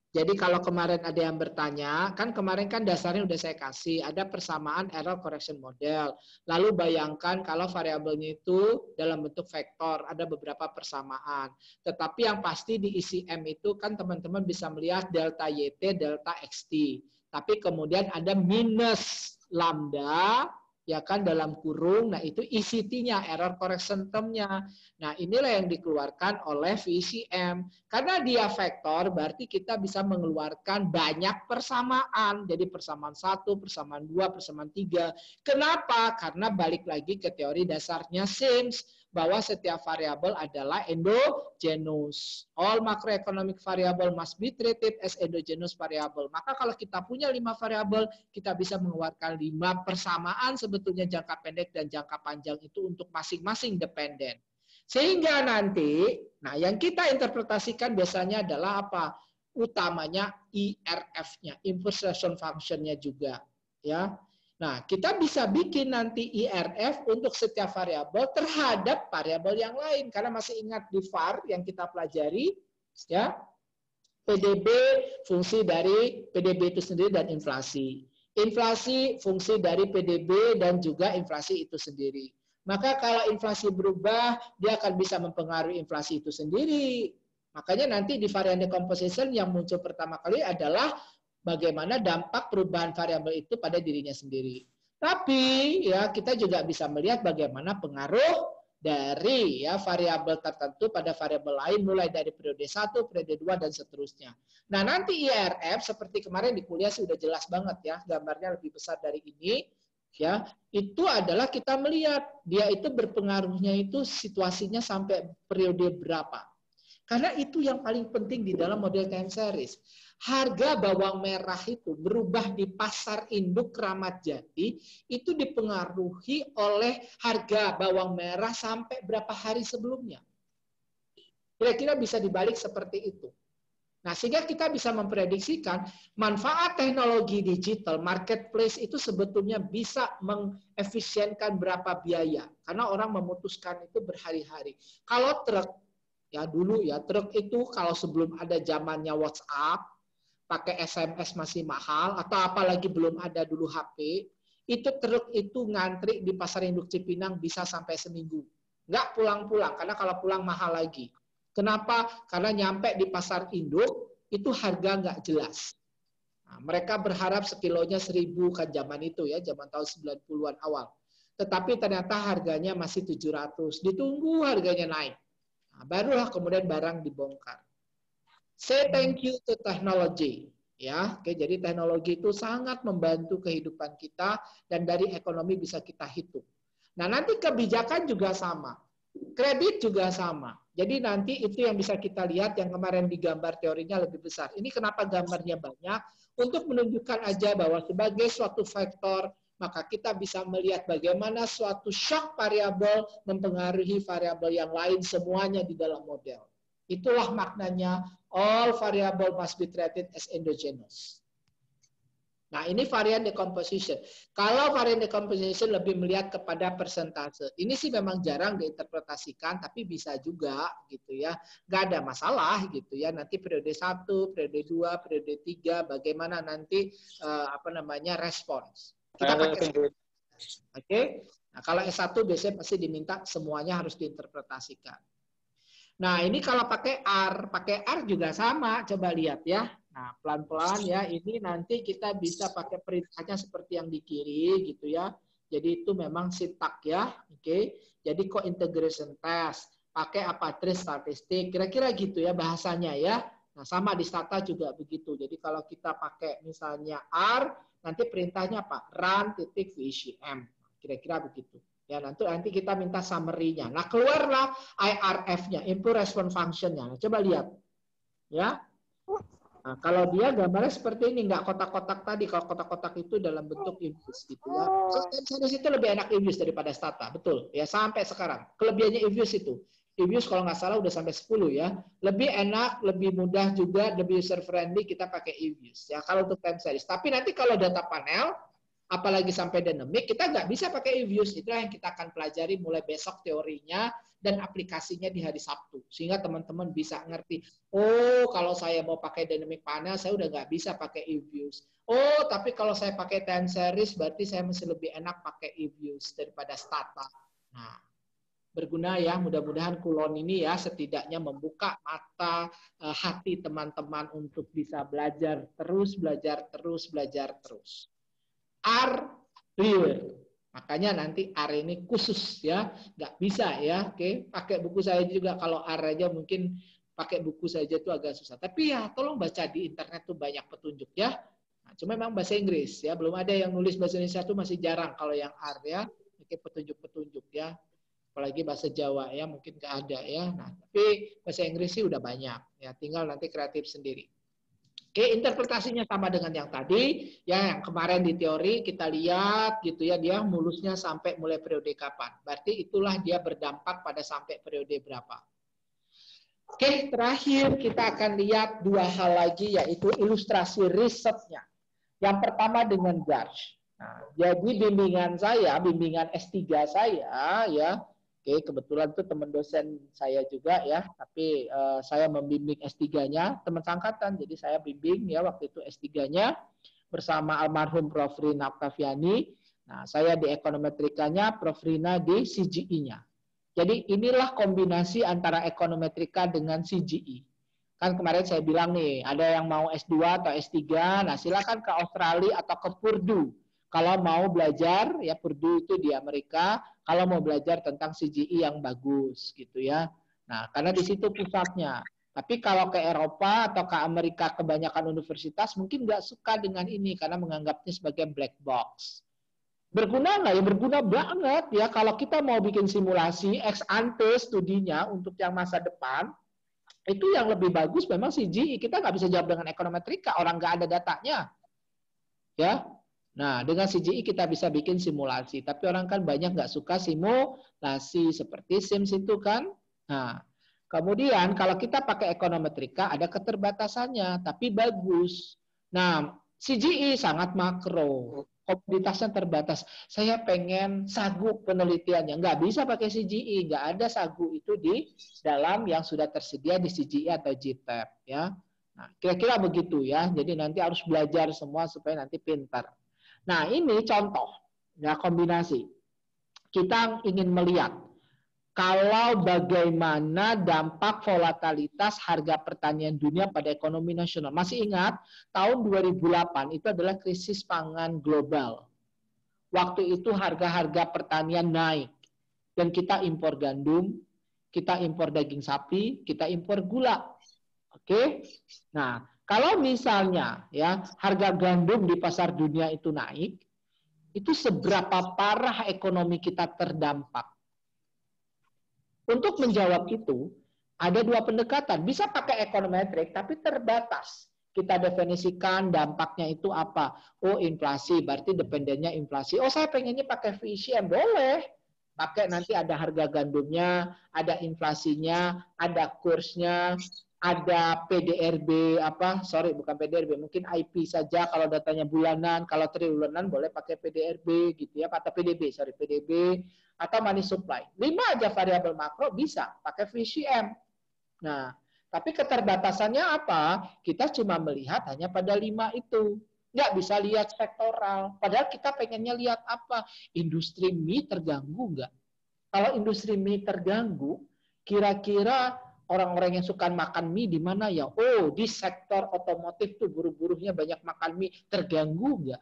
Jadi kalau kemarin ada yang bertanya, kan kemarin kan dasarnya udah saya kasih, ada persamaan error correction model. Lalu bayangkan kalau variabelnya itu dalam bentuk vektor, ada beberapa persamaan. Tetapi yang pasti di ICM itu kan teman-teman bisa melihat delta YT, delta XT. Tapi kemudian ada minus lambda, ya kan dalam kurung, nah itu ECT-nya, error correction term-nya. Nah inilah yang dikeluarkan oleh VCM. Karena dia vektor, berarti kita bisa mengeluarkan banyak persamaan. Jadi persamaan 1, persamaan 2, persamaan 3. Kenapa? Karena balik lagi ke teori dasarnya Sims, bahwa setiap variabel adalah endogenous. All macroeconomic variable must be treated as endogenous variable. Maka kalau kita punya 5 variabel, kita bisa mengeluarkan 5 persamaan sebetulnya jangka pendek dan jangka panjang itu untuk masing-masing dependen. Sehingga nanti, nah yang kita interpretasikan biasanya adalah apa? Utamanya IRF-nya, inverse response function-nya juga, ya. Nah, kita bisa bikin nanti IRF untuk setiap variabel terhadap variabel yang lain. Karena masih ingat di VAR yang kita pelajari, ya, PDB fungsi dari PDB itu sendiri dan inflasi. Inflasi fungsi dari PDB dan juga inflasi itu sendiri. Maka kalau inflasi berubah, dia akan bisa mempengaruhi inflasi itu sendiri. Makanya nanti di varian decomposition yang muncul pertama kali adalah bagaimana dampak perubahan variabel itu pada dirinya sendiri. Tapi ya kita juga bisa melihat bagaimana pengaruh dari ya variabel tertentu pada variabel lain mulai dari periode 1, periode 2 dan seterusnya. Nah, nanti IRF seperti kemarin di kuliah sudah jelas banget ya, gambarnya lebih besar dari ini ya. Itu adalah kita melihat dia itu berpengaruhnya itu situasinya sampai periode berapa. Karena itu yang paling penting di dalam model time series. Harga bawang merah itu berubah di pasar induk Kramat Jati itu dipengaruhi oleh harga bawang merah sampai berapa hari sebelumnya. Kira-kira bisa dibalik seperti itu. Nah, sehingga kita bisa memprediksikan manfaat teknologi digital, marketplace itu sebetulnya bisa mengefisienkan berapa biaya. Karena orang memutuskan itu berhari-hari. Kalau truk, ya dulu ya, truk itu kalau sebelum ada zamannya WhatsApp, pakai SMS masih mahal, atau apalagi belum ada dulu HP, itu truk itu ngantri di pasar induk Cipinang bisa sampai seminggu. Nggak pulang-pulang, karena kalau pulang mahal lagi. Kenapa? Karena nyampe di pasar induk, itu harga nggak jelas. Nah, mereka berharap sekilonya 1.000 kan zaman itu ya, zaman tahun 90-an awal. Tetapi ternyata harganya masih 700. Ditunggu harganya naik. Nah, barulah kemudian barang dibongkar. Say thank you to technology. Ya, oke, jadi teknologi itu sangat membantu kehidupan kita dan dari ekonomi bisa kita hitung. Nah, nanti kebijakan juga sama. Kredit juga sama. Jadi nanti itu yang bisa kita lihat yang kemarin digambar teorinya lebih besar. Ini kenapa gambarnya banyak? Untuk menunjukkan aja bahwa sebagai suatu faktor, maka kita bisa melihat bagaimana suatu shock variabel mempengaruhi variabel yang lain semuanya di dalam model. Itulah maknanya all variable must be treated as endogenous. Nah, ini varian decomposition. Kalau varian decomposition lebih melihat kepada persentase. Ini sih memang jarang diinterpretasikan, tapi bisa juga gitu ya. Nggak ada masalah gitu ya. Nanti periode 1, periode 2, periode 3, bagaimana nanti respons. Kita pakai oke. Nah, kalau S1 biasanya pasti diminta semuanya harus diinterpretasikan. Nah, ini kalau pakai R juga sama. Coba lihat ya. Nah, pelan-pelan ya, ini nanti kita bisa pakai perintahnya seperti yang di kiri gitu ya. Jadi itu memang sintak ya, oke. Jadi co-integration test, pakai apatrist statistik, kira-kira gitu ya bahasanya ya. Nah, sama di Stata juga begitu. Jadi kalau kita pakai misalnya R, nanti perintahnya apa? Run titik VCM, kira-kira begitu. Ya, nanti kita minta summary-nya. Nah, keluarlah IRF-nya, input response function-nya. Nah, coba lihat. Ya. Nah, kalau dia gambarnya seperti ini, nggak kotak-kotak tadi. Kalau kotak-kotak itu dalam bentuk Invius gitu ya. Terus itu lebih enak Invius daripada Stata, betul. Ya, sampai sekarang. Kelebihannya Invius itu. Invius kalau nggak salah udah sampai 10 ya. Lebih enak, lebih mudah juga, lebih user friendly kita pakai Invius. Ya, kalau untuk time series. Tapi nanti kalau data panel, apalagi sampai dynamic, kita nggak bisa pakai if-use. Itulah yang kita akan pelajari mulai besok teorinya dan aplikasinya di hari Sabtu. Sehingga teman-teman bisa ngerti, oh kalau saya mau pakai dynamic panel, saya udah nggak bisa pakai if-use. Oh, tapi kalau saya pakai time series, berarti saya masih lebih enak pakai if-use daripada stata. Nah, berguna ya, mudah-mudahan kulon ini ya setidaknya membuka mata hati teman-teman untuk bisa belajar terus, belajar terus, belajar terus. R real. Makanya nanti R ini khusus ya, nggak bisa ya. Oke, pakai buku saya juga kalau R aja mungkin pakai buku saja itu agak susah. Tapi ya tolong baca di internet tuh banyak petunjuk ya. Nah, cuma memang bahasa Inggris ya, belum ada yang nulis bahasa Indonesia tuh masih jarang kalau yang R ya, pakai petunjuk-petunjuk ya. Apalagi bahasa Jawa ya mungkin nggak ada ya. Nah, tapi bahasa Inggris sih udah banyak ya, tinggal nanti kreatif sendiri. Oke, interpretasinya sama dengan yang tadi, ya yang kemarin di teori kita lihat gitu ya, dia mulusnya sampai mulai periode kapan. Berarti itulah dia berdampak pada sampai periode berapa. Oke, terakhir kita akan lihat dua hal lagi, yaitu ilustrasi risetnya. Yang pertama dengan Garch. Nah, jadi bimbingan saya, bimbingan S3 saya ya, oke, kebetulan itu teman dosen saya juga ya, tapi saya membimbing S3-nya, teman sangkatan, jadi saya bimbing ya waktu itu S3-nya bersama almarhum Prof. Rina Octaviani. Nah, saya di ekonometrikanya, Prof. Rina di CGI-nya. Jadi inilah kombinasi antara ekonometrika dengan CGI. Kan kemarin saya bilang nih, ada yang mau S2 atau S3, nah silakan ke Australia atau ke Purdue. Kalau mau belajar, ya Purdue itu di Amerika, kalau mau belajar tentang CGI yang bagus gitu ya. Nah, karena di situ pusatnya. Tapi kalau ke Eropa atau ke Amerika kebanyakan universitas mungkin nggak suka dengan ini karena menganggapnya sebagai black box. Berguna nggak ya? Berguna banget ya. Kalau kita mau bikin simulasi ex ante studinya untuk yang masa depan, itu yang lebih bagus memang CGI. Kita nggak bisa jawab dengan ekonometrika, orang nggak ada datanya. Ya, nah, dengan CGI kita bisa bikin simulasi, tapi orang kan banyak nggak suka simulasi seperti Sims itu kan. Nah, kemudian kalau kita pakai ekonometrika ada keterbatasannya, tapi bagus. Nah, CGI sangat makro, komoditasnya terbatas. Saya pengen sagu penelitiannya, nggak bisa pakai CGI, nggak ada sagu itu di dalam yang sudah tersedia di CGI atau GTAB ya. Nah, kira-kira begitu ya. Jadi nanti harus belajar semua supaya nanti pintar. Nah, ini contoh ya kombinasi. Kita ingin melihat kalau bagaimana dampak volatilitas harga pertanian dunia pada ekonomi nasional. Masih ingat tahun 2008 itu adalah krisis pangan global. Waktu itu harga-harga pertanian naik dan kita impor gandum, kita impor daging sapi, kita impor gula. Oke. Nah, kalau misalnya ya harga gandum di pasar dunia itu naik, itu seberapa parah ekonomi kita terdampak? Untuk menjawab itu, ada dua pendekatan. Bisa pakai ekonometrik, tapi terbatas. Kita definisikan dampaknya itu apa. Oh, inflasi, berarti dependennya inflasi. Oh, saya pengennya pakai VCM. Boleh. Pakai nanti ada harga gandumnya, ada inflasinya, ada kursnya, ada PDRB bukan PDRB, mungkin IP saja kalau datanya bulanan, kalau triwulan boleh pakai PDRB gitu ya, atau PDB atau money supply. 5 aja variabel makro bisa pakai VCM. Nah, tapi keterbatasannya apa? Kita cuma melihat hanya pada 5 itu. Nggak bisa lihat sektoral. Padahal kita pengennya lihat apa? Industri mie terganggu nggak? Kalau industri mie terganggu, kira-kira orang-orang yang suka makan mie di mana ya? Oh, di sektor otomotif tuh buruh-buruhnya banyak makan mie, terganggu nggak?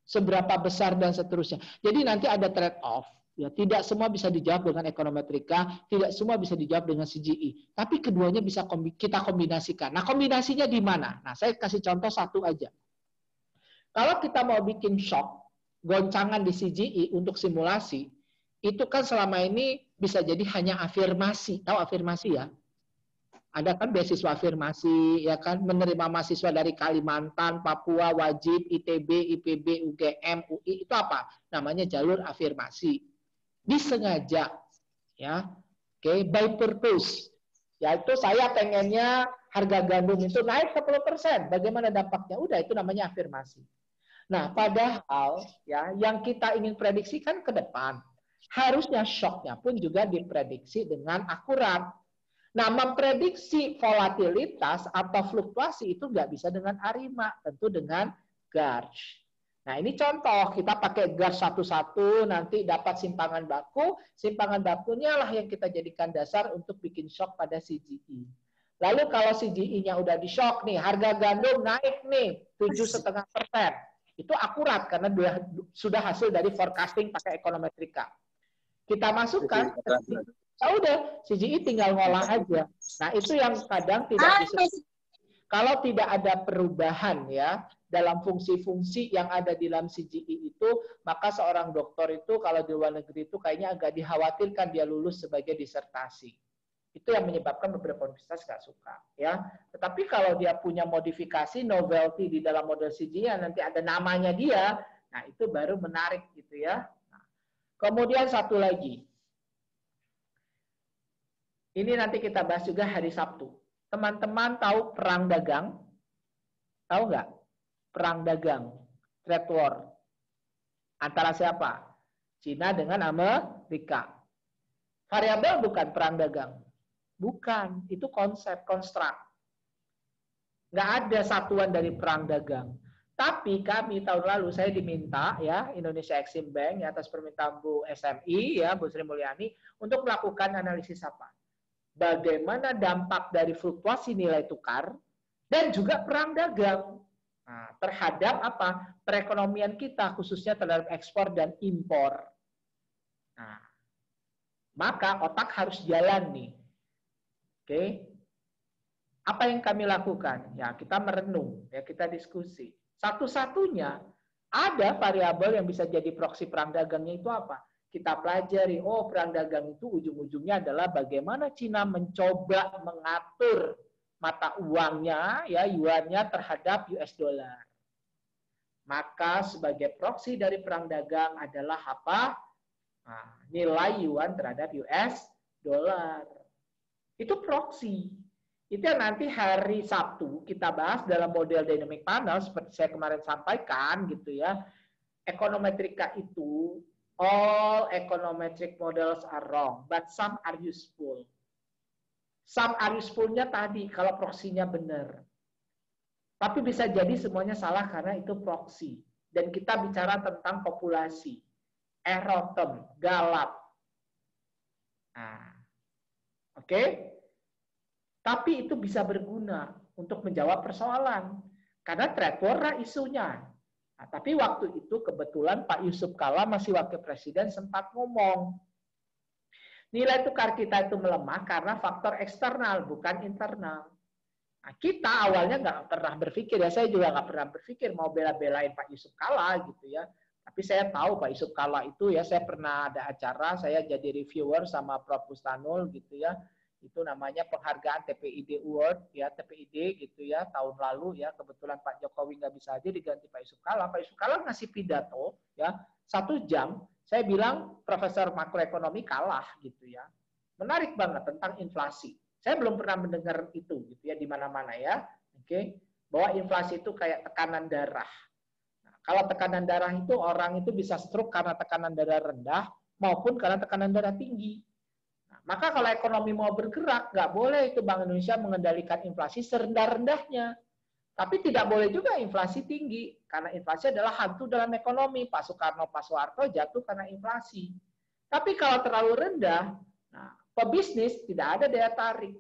Seberapa besar dan seterusnya. Jadi nanti ada trade off. Ya, tidak semua bisa dijawab dengan ekonometrika, tidak semua bisa dijawab dengan CGI. Tapi keduanya bisa kita kombinasikan. Nah, kombinasinya di mana? Nah, saya kasih contoh satu aja. Kalau kita mau bikin shock, goncangan di CGI untuk simulasi, itu kan selama ini bisa jadi hanya afirmasi. Tahu afirmasi ya? Ada kan beasiswa afirmasi, ya kan, menerima mahasiswa dari Kalimantan, Papua, wajib, ITB, IPB, UGM, UI, itu apa? Namanya jalur afirmasi. Disengaja, ya, oke, by purpose. Yaitu saya pengennya harga gandum itu naik 10%. Bagaimana dampaknya? Udah, itu namanya afirmasi. Nah, padahal ya yang kita ingin prediksikan ke depan, harusnya shocknya pun juga diprediksi dengan akurat. Nah, memprediksi volatilitas atau fluktuasi itu nggak bisa dengan ARIMA, tentu dengan GARCH. Nah, ini contoh, kita pakai GARCH satu-satu, nanti dapat simpangan bakunya lah yang kita jadikan dasar untuk bikin shock pada CGE. Lalu kalau CGE-nya udah di shock nih, harga gandum naik nih, 7,5%. Itu akurat, karena sudah hasil dari forecasting pakai ekonometrika. Kita masukkan, ya udah, CGE tinggal ngolah aja. Nah, itu yang kadang tidak bisa. Kalau tidak ada perubahan ya dalam fungsi-fungsi yang ada di dalam CGE itu, maka seorang dokter itu kalau di luar negeri itu kayaknya agak dikhawatirkan dia lulus sebagai disertasi. Itu yang menyebabkan beberapa universitas nggak suka ya. Tetapi kalau dia punya modifikasi novelty di dalam model CGE nanti ada namanya dia, nah itu baru menarik gitu ya. Nah, kemudian satu lagi. Ini nanti kita bahas juga hari Sabtu. Teman-teman tahu perang dagang? Tahu nggak? Perang dagang, trade war. Antara siapa? Cina dengan Amerika. Variabel bukan perang dagang. Bukan, itu konsep, konstruk. Nggak ada satuan dari perang dagang. Tapi kami tahun lalu, saya diminta, ya Indonesia Exim Bank, ya, atas permintaan Bu SMI, ya Bu Sri Mulyani, untuk melakukan analisis apa? Bagaimana dampak dari fluktuasi nilai tukar dan juga perang dagang terhadap apa perekonomian kita khususnya terhadap ekspor dan impor. Nah, maka otak harus jalan nih. Oke. Apa yang kami lakukan? Ya, kita merenung, ya kita diskusi. Satu-satunya ada variabel yang bisa jadi proksi perang dagangnya itu apa? Kita pelajari, oh perang dagang itu ujung-ujungnya adalah bagaimana Cina mencoba mengatur mata uangnya, ya yuannya terhadap US dollar. Maka sebagai proksi dari perang dagang adalah apa? Nah, nilai yuan terhadap US dollar. Itu proksi. Itu yang nanti hari Sabtu kita bahas dalam model dynamic panel seperti saya kemarin sampaikan gitu ya. Ekonometrika itu all econometric models are wrong, but some are useful. Some are useful-nya tadi, kalau proksinya benar. Tapi bisa jadi semuanya salah karena itu proksi. Dan kita bicara tentang populasi. Erotem, galap. Nah, oke? Tapi itu bisa berguna untuk menjawab persoalan. Karena trade war isunya. Nah, tapi waktu itu kebetulan Pak Yusuf Kalla masih wakil presiden sempat ngomong, nilai tukar kita itu melemah karena faktor eksternal, bukan internal. Nah, kita awalnya nggak pernah berpikir, ya saya juga nggak pernah berpikir mau bela-belain Pak Yusuf Kalla gitu ya. Tapi saya tahu Pak Yusuf Kalla itu ya, saya pernah ada acara, saya jadi reviewer sama Prof. Bustanul gitu ya. Itu namanya penghargaan TPID Award ya, TPID gitu ya, tahun lalu ya, kebetulan Pak Jokowi nggak bisa hadir diganti Pak Yusuf Kalla. Pak Yusuf Kalla ngasih pidato ya 1 jam, saya bilang Profesor Makroekonomi kalah gitu ya. Menarik banget tentang inflasi. Saya belum pernah mendengar itu gitu ya di mana-mana ya. Oke, bahwa inflasi itu kayak tekanan darah. Nah, kalau tekanan darah itu orang itu bisa stroke karena tekanan darah rendah maupun karena tekanan darah tinggi. Maka kalau ekonomi mau bergerak, nggak boleh itu Bank Indonesia mengendalikan inflasi serendah-rendahnya. Tapi tidak boleh juga inflasi tinggi, karena inflasi adalah hantu dalam ekonomi. Pak Soekarno, Pak Soeharto jatuh karena inflasi. Tapi kalau terlalu rendah, nah, pebisnis tidak ada daya tarik.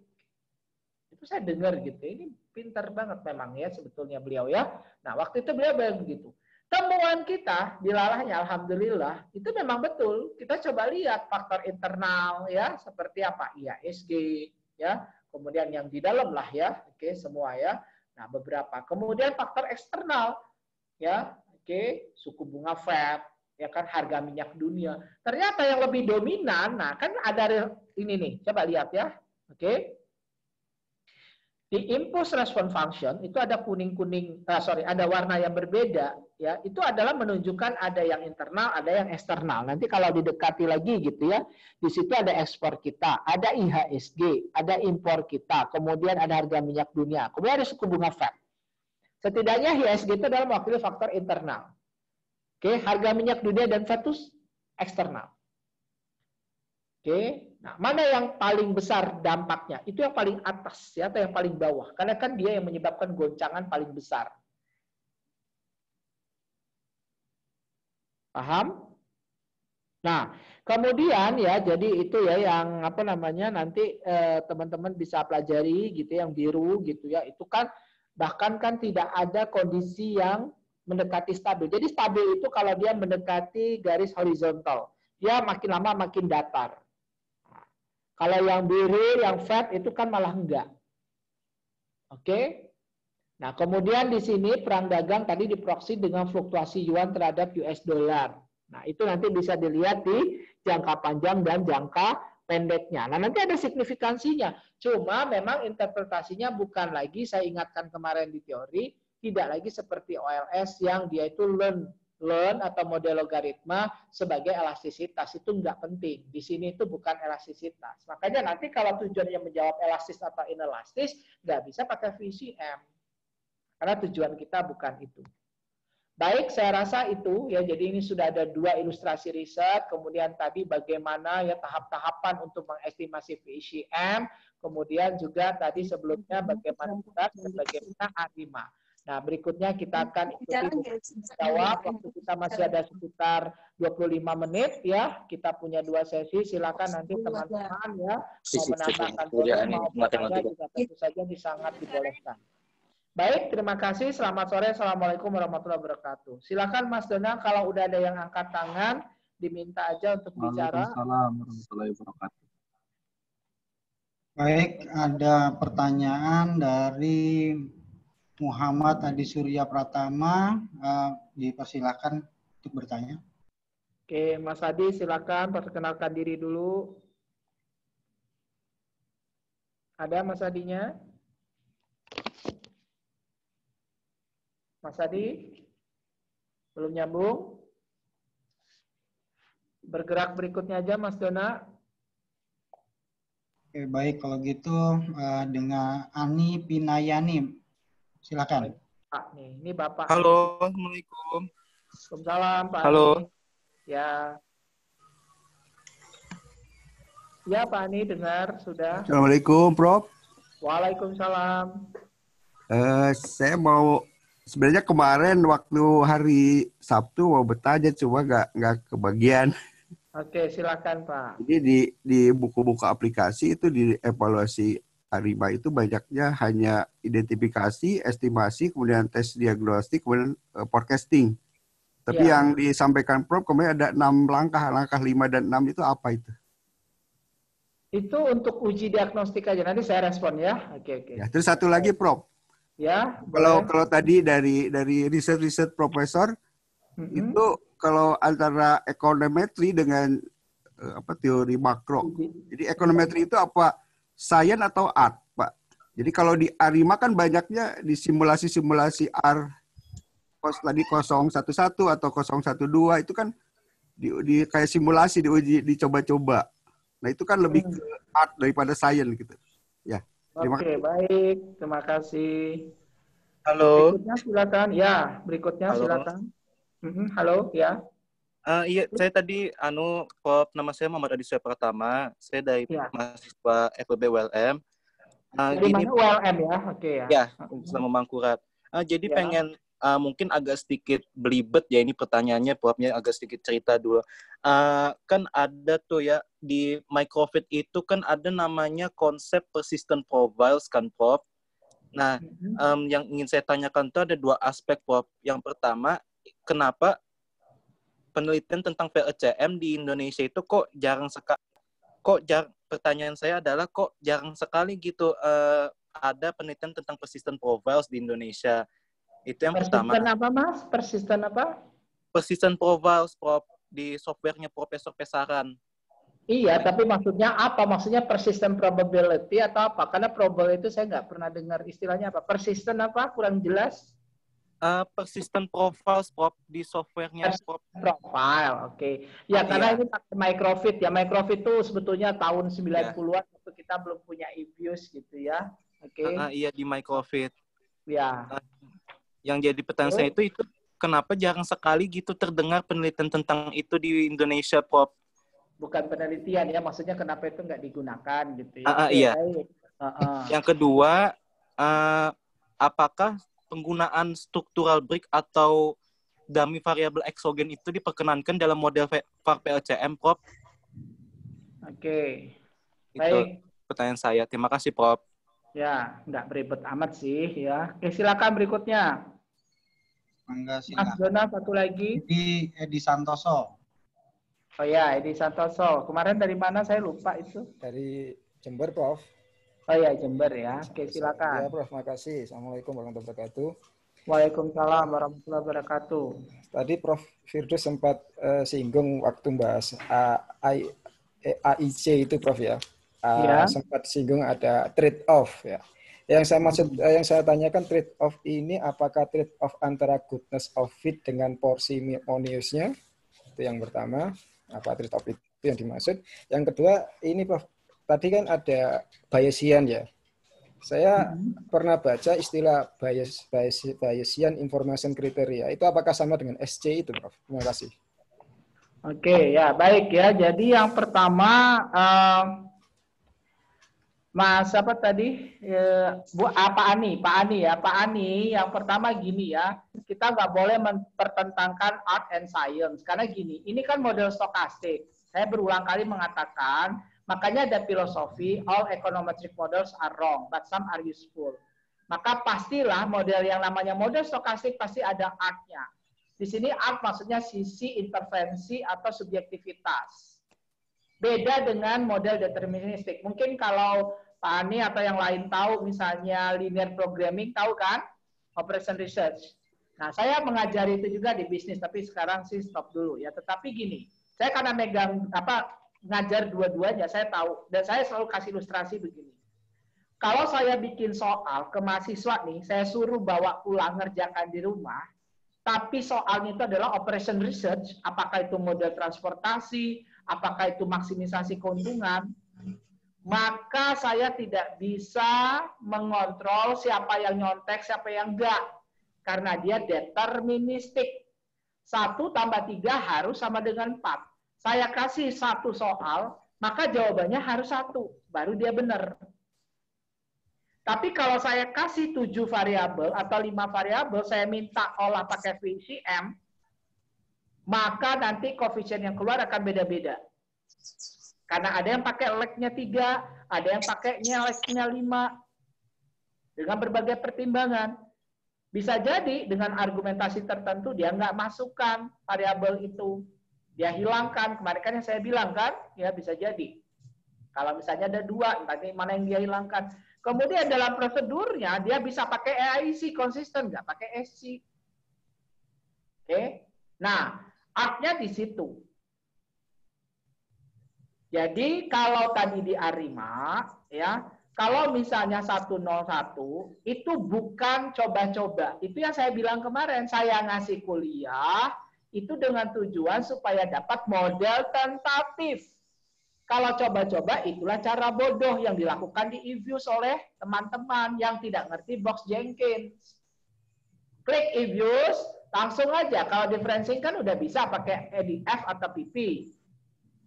Itu saya dengar gitu, ini pintar banget memang ya sebetulnya beliau ya. Nah waktu itu beliau bilang begitu. Temuan kita dilalahnya alhamdulillah itu memang betul. Kita coba lihat faktor internal ya seperti apa IHSG ya, kemudian yang di dalam lah ya, oke semua ya. Nah beberapa. Kemudian faktor eksternal ya, oke suku bunga Fed ya kan, harga minyak dunia. Ternyata yang lebih dominan, nah kan ada ini nih, coba lihat ya, oke. Di impulse response function itu ada ada warna yang berbeda ya. Itu adalah menunjukkan ada yang internal, ada yang eksternal. Nanti kalau didekati lagi gitu ya, di situ ada ekspor kita, ada IHSG, ada impor kita, kemudian ada harga minyak dunia, kemudian ada suku bunga Fed. Setidaknya IHSG itu adalah mewakili faktor internal. Oke, harga minyak dunia dan Fed itu eksternal. Oke, nah mana yang paling besar dampaknya? Itu yang paling atas ya, atau yang paling bawah? Karena kan dia yang menyebabkan goncangan paling besar. Paham? Nah, kemudian ya, jadi itu ya yang apa namanya nanti teman-teman bisa pelajari gitu, yang biru gitu ya. Itu kan bahkan kan tidak ada kondisi yang mendekati stabil. Jadi stabil itu kalau dia mendekati garis horizontal, dia makin lama makin datar. Kalau yang biru, yang flat itu kan malah enggak. Oke? Nah, kemudian di sini perang dagang tadi diproksi dengan fluktuasi yuan terhadap US dollar. Nah, itu nanti bisa dilihat di jangka panjang dan jangka pendeknya. Nah, nanti ada signifikansinya. Cuma memang interpretasinya bukan lagi, saya ingatkan kemarin di teori, tidak lagi seperti OLS yang dia itu learn atau model logaritma sebagai elastisitas. Itu nggak penting. Di sini itu bukan elastisitas. Makanya nanti kalau tujuannya menjawab elastis atau inelastis, nggak bisa pakai VCM. Karena tujuan kita bukan itu. Baik, saya rasa itu ya. Jadi ini sudah ada 2 ilustrasi riset. Kemudian tadi bagaimana ya tahap-tahapan untuk mengestimasi VCM. Kemudian juga tadi sebelumnya bagaimana berat dan bagaimana A5. Nah, berikutnya kita akan ikuti jawab. Waktu kita masih ada sekitar 25 menit ya. Kita punya 2 sesi. Silakan nanti teman-teman ya mau menambahkan mau bertanya juga tentu saja sangat dibolehkan. Baik, terima kasih. Selamat sore. Assalamualaikum warahmatullahi wabarakatuh. Silakan Mas Dona, kalau udah ada yang angkat tangan, diminta aja untuk bicara. Waalaikumsalam warahmatullahi wabarakatuh. Baik, ada pertanyaan dari Muhammad Adi Surya Pratama. Dipersilakan untuk bertanya. Oke, Mas Adi, silakan perkenalkan diri dulu. Ada Mas Adinya? Mas Adi? Belum nyambung? Bergerak berikutnya aja, Mas Dona. Oke, baik kalau gitu dengan Ani Pinayani. Silakan. Pak nih, ini Bapak. Halo, Assalamualaikum. Waalaikumsalam, Pak. Halo. Ani. Ya. Ya, Pak Ani, dengar sudah. Assalamualaikum, Prof. Waalaikumsalam. Saya mau sebenarnya kemarin waktu hari Sabtu mau bertanya cuma nggak kebagian. Oke, silakan Pak. Jadi di buku-buku aplikasi itu di evaluasi ARIMA itu banyaknya hanya identifikasi, estimasi, kemudian tes diagnostik, kemudian forecasting. Tapi Ya. yang disampaikan Prof kemarin ada 6 langkah 5 dan 6 itu apa itu? Itu untuk uji diagnostik aja. Nanti saya respon ya. Oke. Ya, terus satu lagi Prof. Ya, Kalau boleh. tadi dari riset profesor itu kalau antara ekonometri dengan teori makro. Jadi ekonometri itu apa? Sains atau art, Pak? Jadi kalau di ARIMA kan banyaknya di simulasi-simulasi R tadi 011 atau 012 itu kan di kayak simulasi diuji dicoba-coba. Nah, itu kan lebih ke art daripada sains gitu. Ya. Oke, baik. Terima kasih. Halo. Berikutnya silakan. Ya, berikutnya Halo. silakan. Halo, ya. Iya, saya tadi Prof, nama saya Muhammad Adi Surya Pratama. Saya dari mahasiswa FEB ULM. Dari mana ULM ya? Oke ya. Ya, selama Mangkurat. Jadi pengen mungkin agak sedikit belibet ya ini pertanyaannya, Profnya agak sedikit cerita dulu. Kan ada tuh ya di microfit itu kan ada namanya konsep persistent profiles kan, Prof. Nah, yang ingin saya tanyakan tuh ada 2 aspek, Prof. Yang pertama, kenapa penelitian tentang VECM di Indonesia itu kok jarang sekali? Pertanyaan saya adalah kok jarang sekali gitu ada penelitian tentang persistent profiles di Indonesia. Itu yang pertama. Persistent apa, Mas? Persistent apa? Persistent profiles, Prof, di softwarenya Profesor Pesaran. Iya, tapi maksudnya apa? Maksudnya persistent probability atau apa? Karena probability itu saya nggak pernah dengar istilahnya apa. Persistent apa? Kurang jelas. Persistent profiles, Prof, di softwarenya Prof. Profile, oke. Ya, karena ini pakai microfit ya. Microfit itu sebetulnya tahun 90-an waktu kita belum punya EBIOS gitu ya. Oke. Iya, di microfit. Ya. Yang jadi pertanyaan saya itu kenapa jarang sekali gitu terdengar penelitian tentang itu di Indonesia, Prof? Bukan penelitian ya, maksudnya kenapa itu nggak digunakan gitu ya. Oke, Iya. baik. Yang kedua, apakah penggunaan structural break atau dummy variabel exogen itu diperkenankan dalam model VAR PLCM, Prof? Oke. Itu Baik. pertanyaan saya. Terima kasih, Prof. Ya, nggak beribet amat sih ya. Oke, silakan berikutnya. Mangga Mas silakan. Dona, satu lagi. Edi Santoso. Oh ya, Edi Santoso. Kemarin dari mana saya lupa itu. Dari Jember, Prof. Oh ya, Jember ya. Oke, silakan. Ya, Prof. Makasih. Assalamualaikum warahmatullahi wabarakatuh. Waalaikumsalam warahmatullahi wabarakatuh. Tadi Prof. Firdaus sempat singgung waktu bahas AIC itu, Prof ya. Ya. Sempat singgung ada trade off ya. Yang saya maksud, yang saya tanyakan trade off ini apakah trade off antara goodness of fit dengan parsimoniusnya? Itu yang pertama. Apa trade off itu yang dimaksud? Yang kedua, ini Prof, tadi kan ada Bayesian ya. Saya pernah baca istilah Bayesian information criteria. Itu apakah sama dengan SC itu, Prof? Terima kasih. Oke, ya baik ya. Jadi yang pertama, Mas apa tadi? Pak Ani ya. Pak Ani, yang pertama gini ya. Kita nggak boleh mempertentangkan art and science. Karena gini, ini kan model stokastik. Saya berulang kali mengatakan, makanya ada filosofi, all econometric models are wrong, but some are useful. Maka pastilah model yang namanya model stokastik pasti ada art-nya. Di sini art maksudnya sisi intervensi atau subjektivitas. Beda dengan model deterministik. Mungkin kalau Pak Ani atau yang lain tahu, misalnya linear programming, tahu kan? Operation research. Nah, saya mengajari itu juga di bisnis, tapi sekarang sih stop dulu ya. Tetapi gini, saya karena megang ngajar dua-duanya, saya tahu. Dan saya selalu kasih ilustrasi begini. Kalau saya bikin soal ke mahasiswa nih, saya suruh bawa pulang ngerjakan di rumah, tapi soalnya itu adalah operation research, apakah itu model transportasi, apakah itu maksimisasi keuntungan, maka saya tidak bisa mengontrol siapa yang nyontek, siapa yang enggak. Karena dia deterministik. 1 tambah 3 harus sama dengan 4. Saya kasih 1 soal, maka jawabannya harus 1. Baru dia benar. Tapi kalau saya kasih 7 variabel atau 5 variabel, saya minta olah pakai VCM, maka nanti koefisien yang keluar akan beda-beda. Karena ada yang pakai leg-nya 3, ada yang pakainya leg-nya 5. Dengan berbagai pertimbangan. Bisa jadi dengan argumentasi tertentu dia nggak masukkan variabel itu. Dia hilangkan. Kemarin kan yang saya bilang kan, ya bisa jadi. Kalau misalnya ada 2, nanti mana yang dia hilangkan. Kemudian dalam prosedurnya dia bisa pakai AIC konsisten, nggak pakai SC. Oke. Nah, artnya di situ. Jadi kalau tadi di ARIMA, ya, kalau misalnya 101 itu bukan coba-coba. Itu yang saya bilang kemarin, saya ngasih kuliah itu dengan tujuan supaya dapat model tentatif. Kalau coba-coba itulah cara bodoh yang dilakukan di eViews oleh teman-teman yang tidak ngerti box Jenkins. Klik eViews, langsung aja. Kalau differencing kan udah bisa pakai EDF atau PP.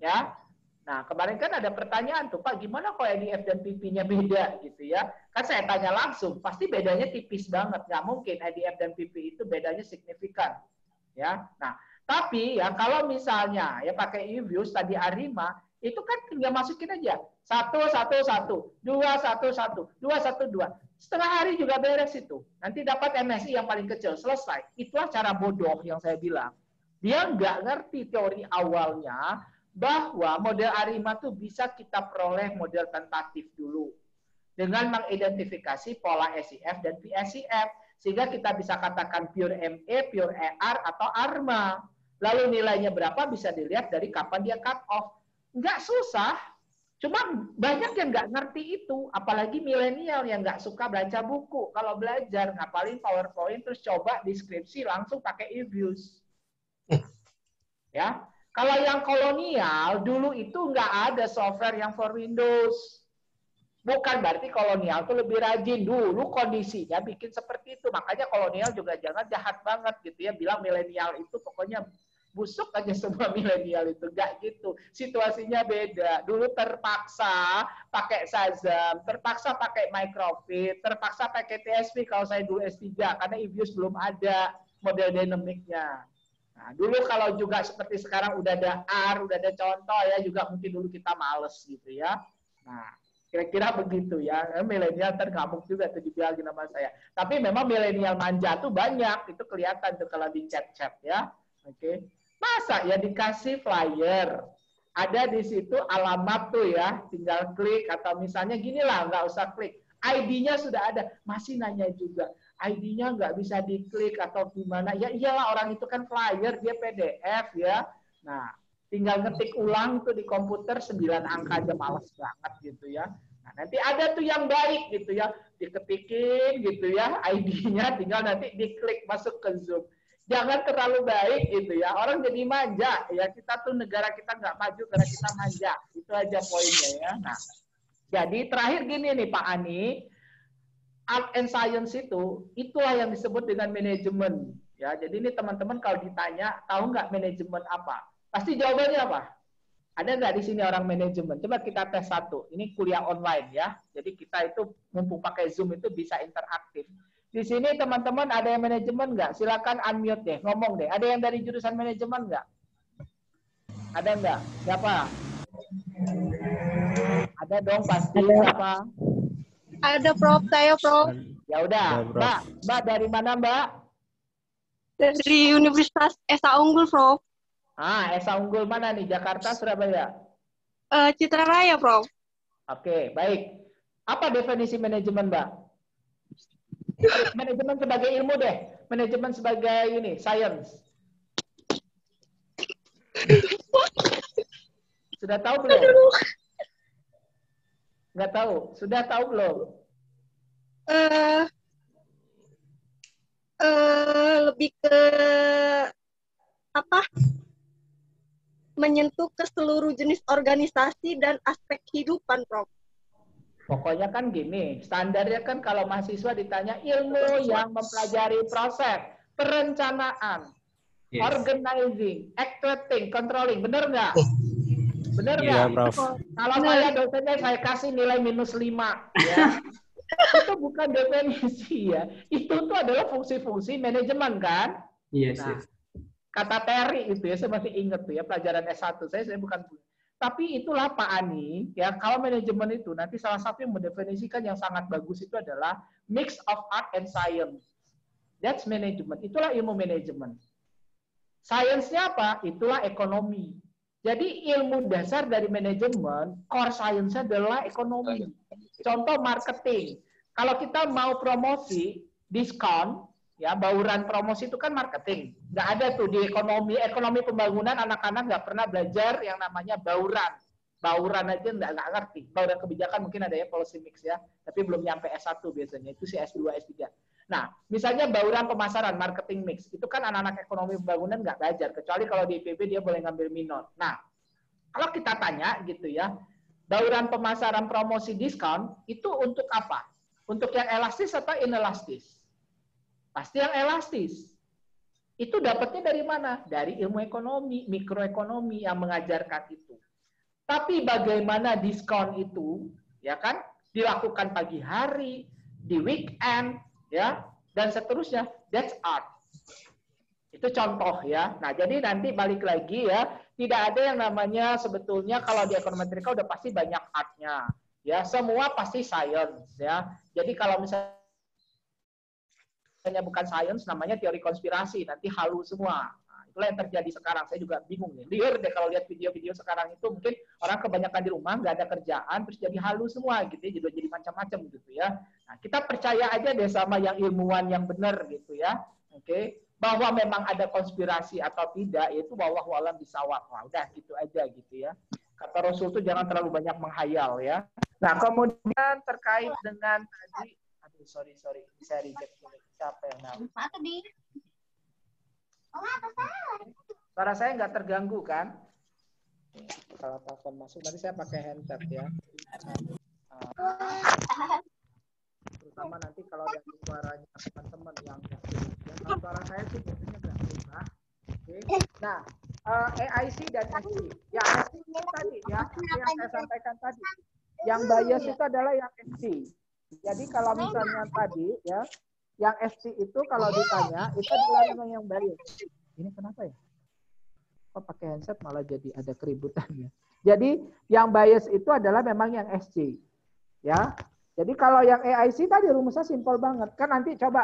Ya. Nah, kemarin kan ada pertanyaan tuh, Pak, gimana kalau EDF dan PP-nya beda gitu ya? Kan saya tanya langsung, pasti bedanya tipis banget. Nggak mungkin EDF dan PP itu bedanya signifikan. Ya. Nah, tapi ya kalau misalnya ya pakai eViews tadi ARIMA, itu kan tinggal masukin aja. 1, 1, 1, 2, 1, 1, 2, 1, 2. Setengah hari juga beres itu. Nanti dapat MSI yang paling kecil, selesai. Itulah cara bodoh yang saya bilang. Dia nggak ngerti teori awalnya, bahwa model ARIMA itu bisa kita peroleh model tentatif dulu dengan mengidentifikasi pola SIF dan PSIF sehingga kita bisa katakan pure ME, pure ER atau ARMA. Lalu nilainya berapa bisa dilihat dari kapan dia cut off. Nggak susah, cuma banyak yang nggak ngerti itu, apalagi milenial yang nggak suka baca buku. Kalau belajar ngapalin PowerPoint terus coba deskripsi langsung pakai eViews. Ya. Kalau yang kolonial, dulu itu nggak ada software yang for Windows. Bukan berarti kolonial tuh lebih rajin. Dulu kondisinya bikin seperti itu. Makanya kolonial juga jangan jahat banget gitu ya. Bilang milenial itu pokoknya busuk aja semua milenial itu. Enggak gitu. Situasinya beda. Dulu terpaksa pakai Shazam, terpaksa pakai microfit, terpaksa pakai TSP kalau saya dulu S3 karena EViews belum ada model dinamiknya. Nah, dulu kalau juga seperti sekarang udah ada R, udah ada contoh ya, juga mungkin dulu kita males gitu ya. Nah, kira-kira begitu ya. Milenial tergamuk juga tuh dibilangin nama saya. Tapi memang milenial manja tuh banyak. Itu kelihatan tuh kalau di chat-chat ya. Oke. Masa ya dikasih flyer. Ada di situ alamat tuh ya. Tinggal klik atau misalnya gini lah, nggak usah klik. ID-nya sudah ada. Masih nanya juga. ID-nya nggak bisa diklik atau gimana. Ya iyalah, orang itu kan flyer, dia PDF ya. Nah, tinggal ngetik ulang tuh di komputer 9 angka aja males banget gitu ya. Nah, nanti ada tuh yang baik gitu ya, diketikin gitu ya, ID-nya tinggal nanti diklik masuk ke Zoom. Jangan terlalu baik gitu ya, orang jadi manja ya. Kita tuh negara kita nggak maju karena kita manja. Itu aja poinnya ya. Nah, jadi terakhir gini nih Pak Ani, art and science itu itulah yang disebut dengan manajemen ya. Jadi ini teman-teman kalau ditanya tahu nggak manajemen apa? Pasti jawabannya apa? Ada nggak di sini orang manajemen? Coba kita tes satu. Ini kuliah online ya. Jadi kita itu mumpung pakai Zoom itu bisa interaktif. Di sini teman-teman ada yang manajemen nggak? Silakan unmute deh, ngomong deh. Ada yang dari jurusan manajemen nggak? Ada nggak? Siapa? Ada dong pasti. Siapa? Ada Prof, saya Prof. Ya udah, Mbak dari mana Mbak? Dari Universitas Esa Unggul Prof. Esa Unggul mana nih? Jakarta, Surabaya? Citra Raya Prof. Oke, baik. Apa definisi manajemen, Mbak? Manajemen sebagai ilmu deh. Manajemen sebagai ini, science. Sudah tahu belum? Nggak tahu. Sudah tahu belum? Lebih ke apa? Menyentuh ke seluruh jenis organisasi dan aspek kehidupan, Prof. Pokoknya kan gini, standarnya kan kalau mahasiswa ditanya ilmu yang mempelajari proses, perencanaan, organizing, activating, controlling, bener nggak? Bener nggak? Iya, Prof. Kalau saya dosennya saya kasih nilai -5, ya. Itu bukan definisi ya. Itu tuh adalah fungsi-fungsi manajemen kan? Iya Nah, sih. kata Terry itu ya, saya masih ingat tuh ya pelajaran S1 saya bukan. Tapi itulah Pak Ani, ya kalau manajemen itu nanti salah satu yang mendefinisikan yang sangat bagus itu adalah mix of art and science. That's management. Itulah ilmu manajemen. Science-nya apa? Itulah ekonomi. Jadi ilmu dasar dari manajemen, core science-nya adalah ekonomi. Contoh marketing. Kalau kita mau promosi, diskon, ya bauran promosi itu kan marketing. Nggak ada tuh di ekonomi pembangunan anak-anak nggak pernah belajar yang namanya bauran. Bauran aja nggak ngerti. Bauran kebijakan mungkin ada ya, policy mix ya, tapi belum nyampe S1 biasanya. Itu sih S2, S3. Nah, misalnya bauran pemasaran, marketing mix, itu kan anak-anak ekonomi pembangunan nggak belajar, kecuali kalau di IPB dia boleh ngambil minor. Nah, kalau kita tanya gitu ya, bauran pemasaran promosi diskon itu untuk apa? Untuk yang elastis atau inelastis? Pasti yang elastis. Itu dapatnya dari mana? Dari ilmu ekonomi, mikroekonomi yang mengajarkan itu. Tapi bagaimana diskon itu, ya kan, dilakukan pagi hari, di weekend, ya, dan seterusnya. That's art. Itu contoh ya. Nah, jadi nanti balik lagi ya, tidak ada yang namanya sebetulnya kalau di ekonometrika udah pasti banyak artnya. Ya, semua pasti science ya. Jadi kalau misalnya bukan science, namanya teori konspirasi, nanti halu semua. Nah, itulah yang terjadi sekarang. Saya juga bingung nih. Lihat deh kalau lihat video-video sekarang itu, mungkin orang kebanyakan di rumah nggak ada kerjaan, terus jadi halu semua gitu ya, jadi macam-macam gitu ya. Nah, kita percaya aja deh sama yang ilmuwan yang benar gitu ya. Oke. Bahwa memang ada konspirasi atau tidak, itu wallahu a'lam bishawab. Wah, udah gitu aja gitu ya. Kata Rasul itu jangan terlalu banyak menghayal ya. Nah, kemudian terkait dengan tadi, aduh sorry, bisa reject dulu. Siapa yang namanya? Suara saya nggak terganggu kan? Kalau telepon masuk, nanti saya pakai handset ya. Terutama nanti kalau dari suaranya teman-teman yang kalau suara saya sih biasanya nggak berubah. Oke. Nah, AIC dan SC. Ya, SC itu tadi ya, yang saya sampaikan tadi. Yang bias itu adalah yang SC. Jadi kalau misalnya tadi ya, yang SC itu kalau ditanya itu adalah memang yang bias. Ini kenapa ya? Kok pakai handset malah jadi ada keributannya. Jadi yang bias itu adalah memang yang SC. Ya. Jadi kalau yang AIC tadi rumusnya simpel banget. Kan nanti coba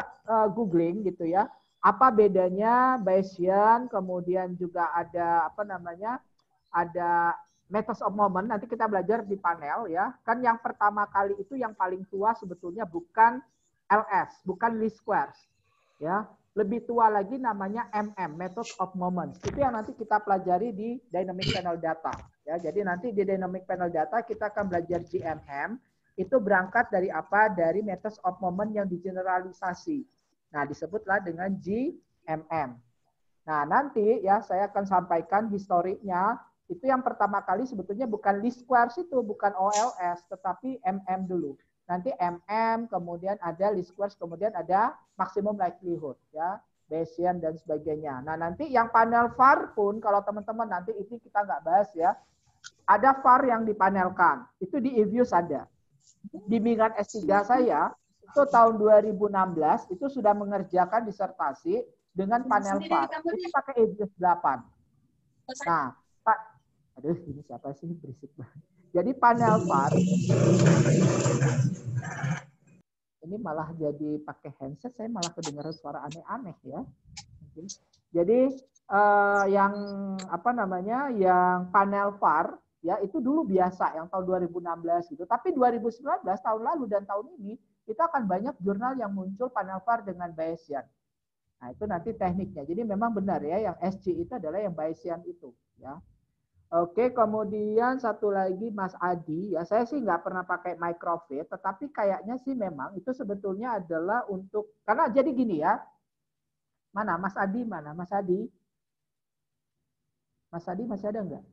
googling gitu ya. Apa bedanya Bayesian, kemudian juga ada apa namanya? Ada methods of moment. Nanti kita belajar di panel ya. Kan yang pertama kali itu yang paling tua sebetulnya bukan LS, bukan least squares. Ya. Lebih tua lagi namanya MM, methods of moments. Itu yang nanti kita pelajari di dynamic panel data. Ya, jadi nanti di dynamic panel data kita akan belajar GMM. Itu berangkat dari apa? Dari methods of moment yang digeneralisasi. Nah, disebutlah dengan GMM. Nah, nanti ya saya akan sampaikan historiknya. Itu yang pertama kali sebetulnya bukan least squares itu, bukan OLS, tetapi MM dulu. Nanti MM, kemudian ada least squares, kemudian ada maximum likelihood, ya, Bayesian dan sebagainya. Nah, nanti yang panel VAR pun, kalau teman-teman nanti itu kita nggak bahas ya, ada VAR yang dipanelkan. Itu di EViews ada. Bimbingan S3 saya itu tahun 2016 itu sudah mengerjakan disertasi dengan panel VAR. Itu pakai EViews 8. Nah, Pak, aduh ini siapa sih berisik banget. Jadi panel VAR ini malah jadi pakai handset, saya malah kedengaran suara aneh-aneh ya. Jadi yang apa namanya, yang panel VAR ya itu dulu biasa yang tahun 2016 gitu. Tapi 2019 tahun lalu dan tahun ini kita akan banyak jurnal yang muncul panel VAR dengan Bayesian. Nah itu nanti tekniknya. Jadi memang benar ya yang SC itu adalah yang Bayesian itu ya. Oke, kemudian satu lagi Mas Adi, ya saya sih nggak pernah pakai microfit, tetapi kayaknya sih memang itu sebetulnya adalah untuk, karena jadi gini ya, mana Mas Adi, mana Mas Adi? Mas Adi masih ada nggak?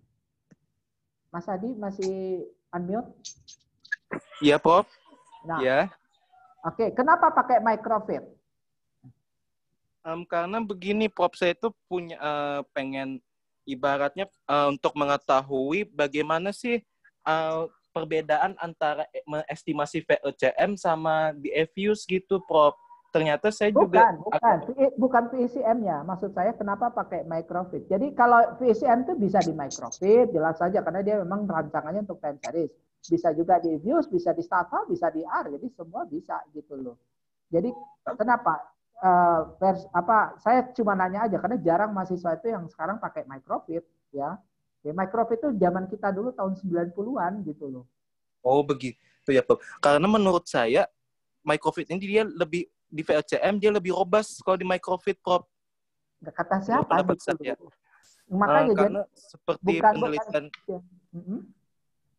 Mas Adi masih unmute? Iya, Prof. Nah, Ya. Oke, kenapa pakai microfit? Karena begini, Prof, saya itu punya pengen ibaratnya untuk mengetahui bagaimana sih perbedaan antara estimasi VECM sama di EViews gitu, Prof. Ternyata saya juga bukan VECM-nya. Maksud saya kenapa pakai microfit. Jadi kalau VECM itu bisa di microfit, jelas saja karena dia memang rancangannya untuk time series. Bisa juga di EViews, bisa di Stata, bisa di R. Jadi semua bisa gitu loh. Jadi kenapa? Saya cuma nanya aja karena jarang mahasiswa itu yang sekarang pakai microfit ya. Ya microfit itu zaman kita dulu tahun 90-an gitu loh. Oh begitu ya, Prof. Karena menurut saya microfit ini dia lebih di VLCM dia lebih robust kalau di microfit, Prof. Kata siapa gitu ya. Makanya karena seperti penelitian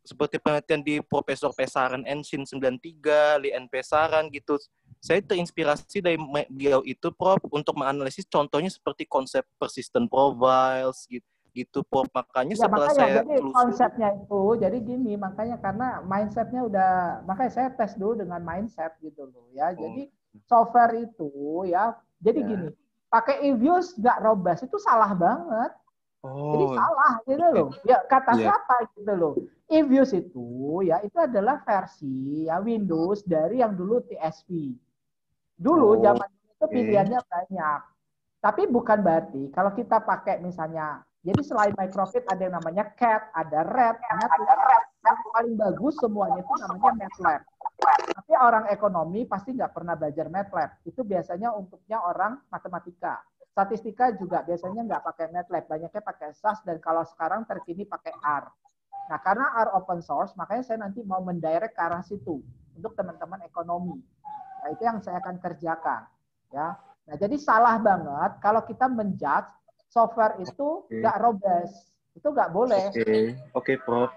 seperti penelitian di Profesor Pesaran Ensin 93, Li N Pesaran gitu. Saya terinspirasi dari beliau itu, Prof, untuk menganalisis contohnya seperti konsep persistent profiles gitu, Prof. Makanya ya, setelah saya jadi konsepnya itu, jadi gini, makanya karena mindsetnya udah, makanya saya tes dulu dengan mindset gitu loh ya. Jadi software itu ya, jadi gini, pakai EViews nggak robust itu salah banget. Jadi salah gitu loh. Ya kata siapa gitu loh. EViews itu ya itu adalah versi ya Windows dari yang dulu TSP. Dulu zaman itu pilihannya banyak. Tapi bukan berarti kalau kita pakai misalnya, jadi selain microfit ada yang namanya CAT, ada RED, yang paling bagus semuanya itu namanya MATLAB. Tapi orang ekonomi pasti nggak pernah belajar MATLAB. Itu biasanya untuknya orang matematika. Statistika juga biasanya nggak pakai MATLAB, banyaknya pakai SAS dan kalau sekarang terkini pakai R. Nah, karena R open source, makanya saya nanti mau mendirect ke arah situ untuk teman-teman ekonomi. Nah, itu yang saya akan kerjakan. Ya. Nah, jadi salah banget kalau kita menjudge software itu nggak robust. Itu nggak boleh. Oke, Prof.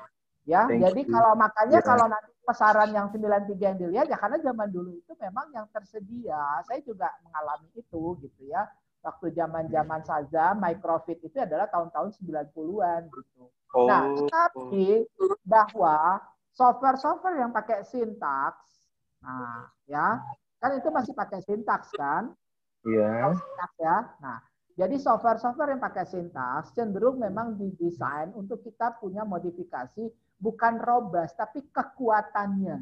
Ya, jadi kalau makanya kalau nanti pesaran yang 93 yang dilihat, ya karena zaman dulu itu memang yang tersedia. Saya juga mengalami itu gitu ya. Waktu zaman-zaman saja microfit itu adalah tahun-tahun 90-an gitu. Nah, tetapi bahwa software-software yang pakai sintaks, nah ya, kan itu masih pakai sintaks kan? Iya. Sintaks ya. Nah, jadi software-software yang pakai sintaks cenderung memang didesain untuk kita punya modifikasi bukan robust tapi kekuatannya.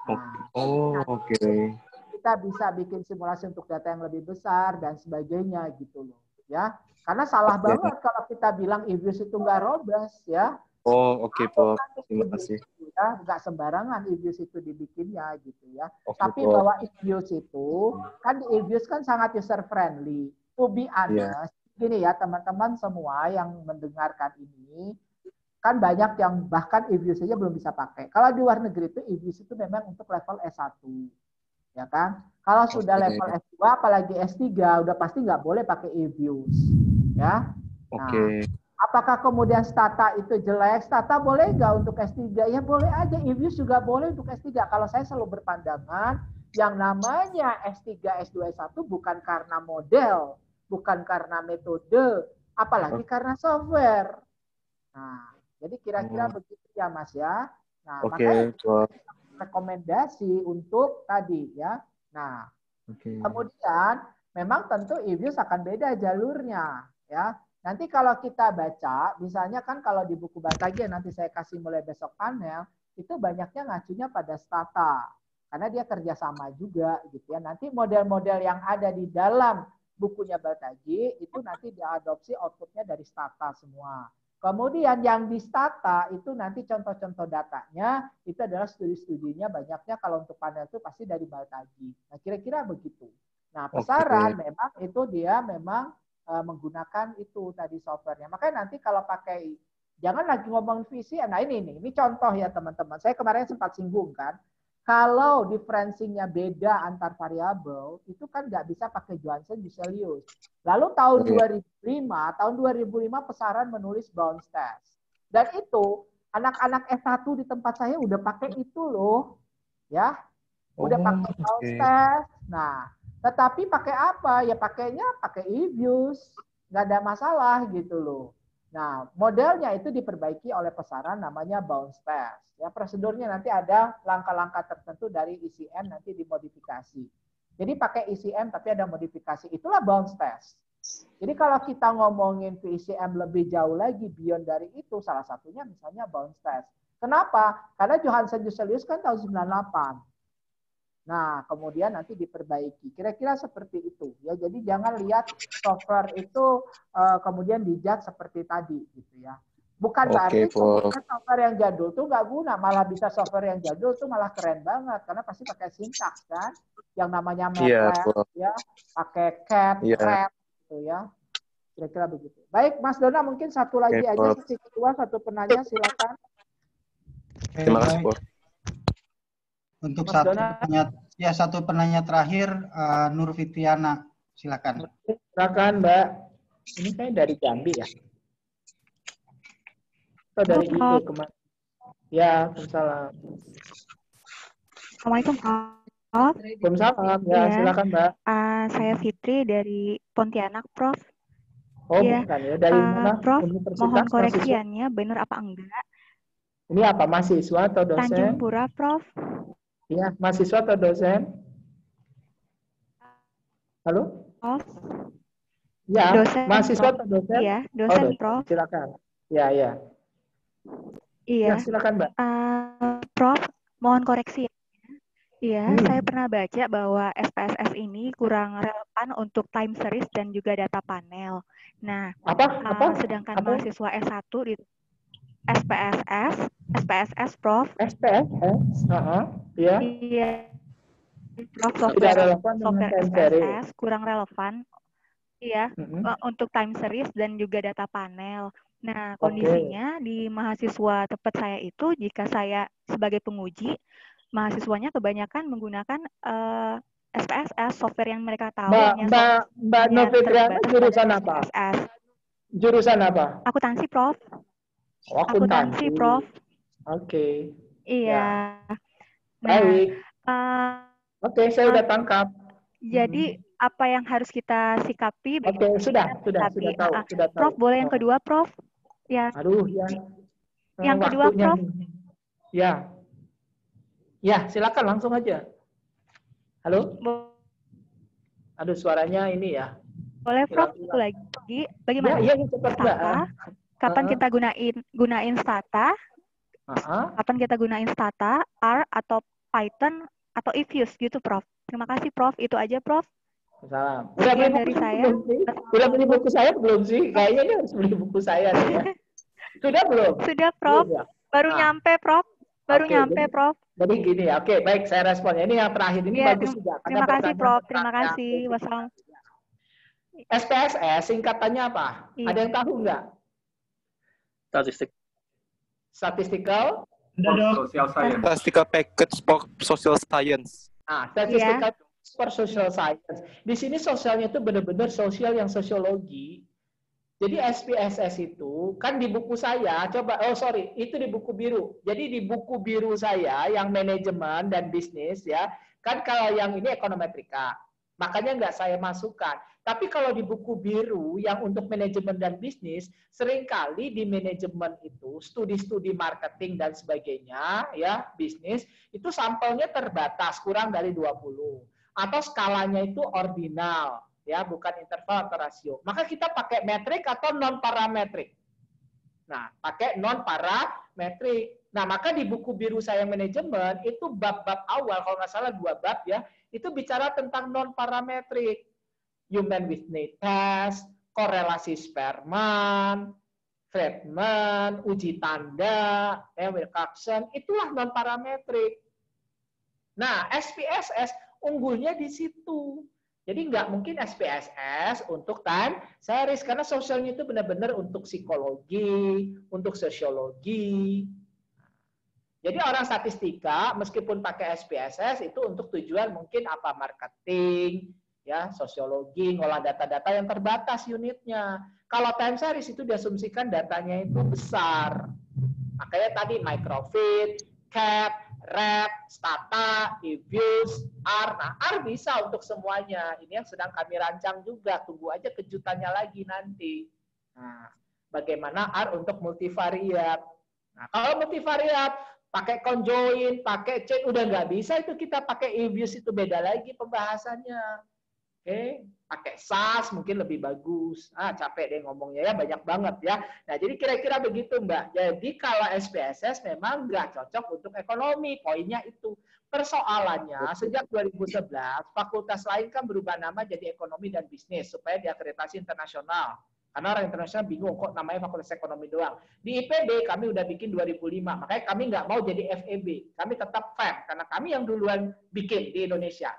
Nah, Oke. kita bisa bikin simulasi untuk data yang lebih besar dan sebagainya gitu loh, ya. Karena salah banget kalau kita bilang EViews itu nggak robust ya. Oke, Prof. Terima kasih. Ya, nggak sembarangan EViews itu dibikinnya gitu ya. Oke, Tapi Prof. bahwa EViews itu kan di EViews kan sangat user friendly. To be honest, gini ya teman-teman semua yang mendengarkan ini, kan banyak yang bahkan EViews saja belum bisa pakai. Kalau di luar negeri itu EViews itu memang untuk level S1. Ya kan? Kalau sudah level S2 apalagi S3 udah pasti nggak boleh pakai EViews. Ya. Nah, apakah kemudian Stata itu jelek? Stata boleh nggak untuk S3? Ya boleh aja. EViews juga boleh untuk S3. Kalau saya selalu berpandangan yang namanya S3, S2, S1 bukan karena model, bukan karena metode, apalagi karena software. Nah, jadi kira-kira begitu ya Mas ya. Nah, makanya rekomendasi untuk tadi ya. Nah, kemudian memang tentu EViews akan beda jalurnya ya. Nanti kalau kita baca, misalnya kan kalau di buku Batagi nanti saya kasih mulai besok panel, itu banyaknya ngacunya pada Stata. Karena dia kerjasama juga gitu ya. Nanti model-model yang ada di dalam bukunya Batagi itu nanti diadopsi outputnya dari Stata semua. Kemudian yang di Stata itu nanti contoh-contoh datanya itu adalah studi-studinya banyaknya kalau untuk panel itu pasti dari Batagi. Nah kira-kira begitu. Nah Pesaran memang itu dia memang menggunakan itu tadi softwarenya. Makanya nanti kalau pakai, jangan lagi ngomong visi. Nah ini contoh ya teman-teman. Saya kemarin sempat singgung kan. Kalau differencingnya beda antar variabel, itu kan nggak bisa pakai Johansen-Jusselius. Lalu tahun 2005 Pesaran menulis bounce test. Dan itu anak-anak S1 di tempat saya udah pakai itu loh. Ya. Udah pakai bounce test. Nah, tetapi pakai apa? Ya pakainya pakai EViews. Nggak ada masalah gitu loh. Nah, modelnya itu diperbaiki oleh Pesaran namanya bounce test. Ya, prosedurnya nanti ada langkah-langkah tertentu dari ECM nanti dimodifikasi. Jadi pakai ECM tapi ada modifikasi. Itulah bounce test. Jadi kalau kita ngomongin VCM lebih jauh lagi beyond dari itu, salah satunya misalnya bounce test. Kenapa? Karena Johansen-Jusselius kan tahun 98. Nah, kemudian nanti diperbaiki. Kira-kira seperti itu. Ya, jadi jangan lihat software itu kemudian dijudge seperti tadi, gitu ya. Bukan berarti software yang jadul tuh nggak guna, malah bisa software yang jadul tuh malah keren banget karena pasti pakai sintaks kan, yang namanya MATLAB, ya, pakai cat, red, gitu ya. Kira-kira begitu. Baik, Mas Dona mungkin satu lagi aja, sesi kedua, satu penanya, silakan. Terima kasih, Prof. Untuk satu penanya terakhir, Nur Fitriana, silakan. Silakan, Mbak. Ini saya dari Jambi ya. Atau dari IP kemarin. Ya, Waalaikumsalam. Assalamualaikum, Prof. Waalaikumsalam. Ya, silakan, Mbak. Saya Fitri dari Pontianak, Prof. Oh, ya. Bukan ya. Dari mana? Prof, mohon koreksiannya benar apa enggak? Ini apa, mahasiswa atau dosen? Tanjung Pura, Prof. Iya, mahasiswa atau dosen? Halo? Prof. Ya, dosen, mahasiswa Prof. atau dosen? Iya, dosen, Prof. Silakan. Ya, ya. Iya. Ya, silakan, Mbak. Prof, mohon koreksi. Iya, saya pernah baca bahwa SPSS ini kurang relevan untuk time series dan juga data panel. Nah, sedangkan mahasiswa S1 di SPSS, Prof. SPSS? Iya. Iya. Prof, software SPSS kurang relevan. Iya, untuk time series dan juga data panel. Nah, kondisinya di mahasiswa tempat saya itu, jika saya sebagai penguji, mahasiswanya kebanyakan menggunakan SPSS, software yang mereka tahu. Mbak Novitriana jurusan apa? Jurusan apa? Akuntansi, Prof. Oh, akuntansi, Prof. Oke. Iya. Ya. Baik. Oke, saya udah tangkap. Jadi apa yang harus kita sikapi? Oke, sudah tahu. Prof, boleh yang kedua, Prof? Ya. Aduh, ya. Yang kedua, Prof. Ya. Ya, silakan langsung aja. Halo? Aduh, suaranya ini ya. Boleh Prof lagi? Bagaimana? Ya, cepat Mbak. Kapan kita gunain Stata? Kapan kita gunain Stata, R atau Python atau Ifuse gitu, Prof. Terima kasih, Prof. Itu aja, Prof. Salam. Udah beli buku saya belum sih? Udah beli buku saya belum sih? Kayaknya ini harus beli buku saya nih ya. Sudah belum? Sudah, Prof. Belum, ya? Baru nyampe, Prof. Baru nyampe, Prof. Jadi gini ya. Oke, baik, saya respon. Ini yang terakhir ini ya, bagus juga. Terima kasih, Prof. Terima kasih. Wassalamualaikum. SPSS singkatannya apa? Iya. Ada yang tahu nggak? Statistical Statistical Package for Social Science. Statistical for Social Science. Di sini sosialnya itu benar-benar sosial yang sosiologi. Jadi SPSS itu kan di buku saya, itu di buku biru. Jadi di buku biru saya yang manajemen dan bisnis ya, kan kalau yang ini ekonometrika. Makanya nggak saya masukkan. Tapi kalau di buku biru yang untuk manajemen dan bisnis, seringkali di manajemen itu studi-studi marketing dan sebagainya, ya bisnis, itu sampelnya terbatas, kurang dari 20. Atau skalanya itu ordinal, ya bukan interval atau rasio. Maka kita pakai metrik atau non-parametrik. Nah, pakai non-parametrik. Nah, maka di buku biru saya manajemen, itu bab-bab awal, kalau nggak salah 2 bab ya, itu bicara tentang non-parametrik. Human with need test, korelasi Spearman, Friedman, uji tanda, Wilcoxon, itulah non-parametrik. Nah, SPSS unggulnya di situ. Jadi nggak mungkin SPSS untuk time series, karena sosialnya itu benar-benar untuk psikologi, untuk sosiologi. Jadi orang statistika, meskipun pakai SPSS, itu untuk tujuan mungkin apa? Marketing, ya, sosiologi, ngolah data-data yang terbatas unitnya. Kalau time series itu diasumsikan datanya itu besar. Makanya tadi microfit, CAP, REP, Stata, Ifuse, R. Nah, R bisa untuk semuanya. Ini yang sedang kami rancang juga. Tunggu aja kejutannya lagi nanti. Nah, bagaimana R untuk multivariat. Nah, kalau multivariat, pakai conjoin, pakai chain, udah nggak bisa itu kita pakai Ifuse, itu beda lagi pembahasannya. Oke, pakai SAS mungkin lebih bagus. Capek deh ngomongnya ya, banyak banget ya. Nah, jadi kira-kira begitu, Mbak. Jadi kalau SPSS memang nggak cocok untuk ekonomi. Poinnya itu. Persoalannya, sejak 2011, fakultas lain kan berubah nama jadi ekonomi dan bisnis, supaya diakreditasi internasional. Karena orang internasional bingung, kok namanya fakultas ekonomi doang. Di IPB kami udah bikin 2005, makanya kami nggak mau jadi FEB. Kami tetap FEB, karena kami yang duluan bikin di Indonesia.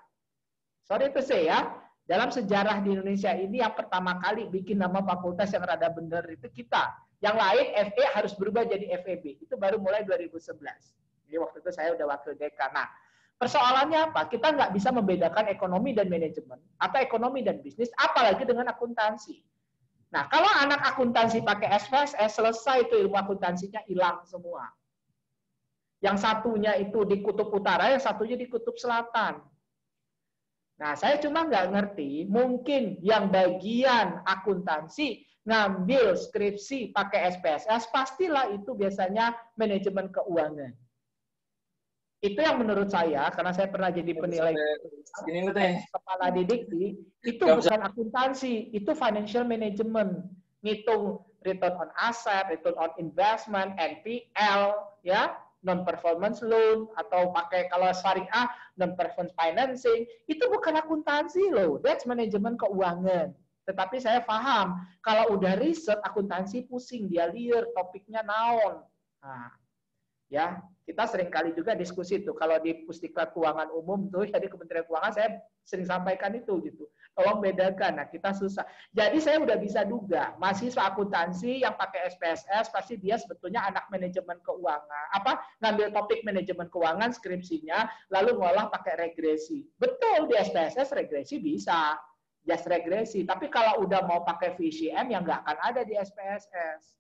Sorry to say ya, dalam sejarah di Indonesia ini yang pertama kali bikin nama fakultas yang rada bener itu kita. Yang lain FE harus berubah jadi FEB. Itu baru mulai 2011. Jadi waktu itu saya udah wakil dekan. Nah, persoalannya apa? Kita nggak bisa membedakan ekonomi dan manajemen atau ekonomi dan bisnis, apalagi dengan akuntansi. Nah, kalau anak akuntansi pakai SPSS, selesai itu ilmu akuntansinya hilang semua. Yang satunya itu di kutub utara, yang satunya di kutub selatan. Nah, saya cuma nggak ngerti, mungkin yang bagian akuntansi ngambil skripsi pakai SPSS, pastilah itu biasanya manajemen keuangan. Itu yang menurut saya, karena saya pernah jadi penilai kepala didikti, itu bukan akuntansi, itu financial management. Ngitung return on asset, return on investment, NPL, ya, non-performance loan, atau pakai kalau syariah, non-performance financing, itu bukan akuntansi loh, that's manajemen keuangan. Tetapi saya paham, kalau udah riset, akuntansi pusing, dia liar, topiknya naon. Nah, ya, kita sering kali juga diskusi tuh, kalau di Pusdiklat Keuangan Umum tuh, jadi Kementerian Keuangan, saya sering sampaikan itu gitu. Tolong bedakan, nah kita susah. Jadi saya udah bisa duga, mahasiswa akuntansi yang pakai SPSS pasti dia sebetulnya anak manajemen keuangan. Ngambil topik manajemen keuangan skripsinya, lalu ngolah pakai regresi. Betul, di SPSS regresi bisa, just regresi. Tapi kalau udah mau pakai VCM yang nggak akan ada di SPSS.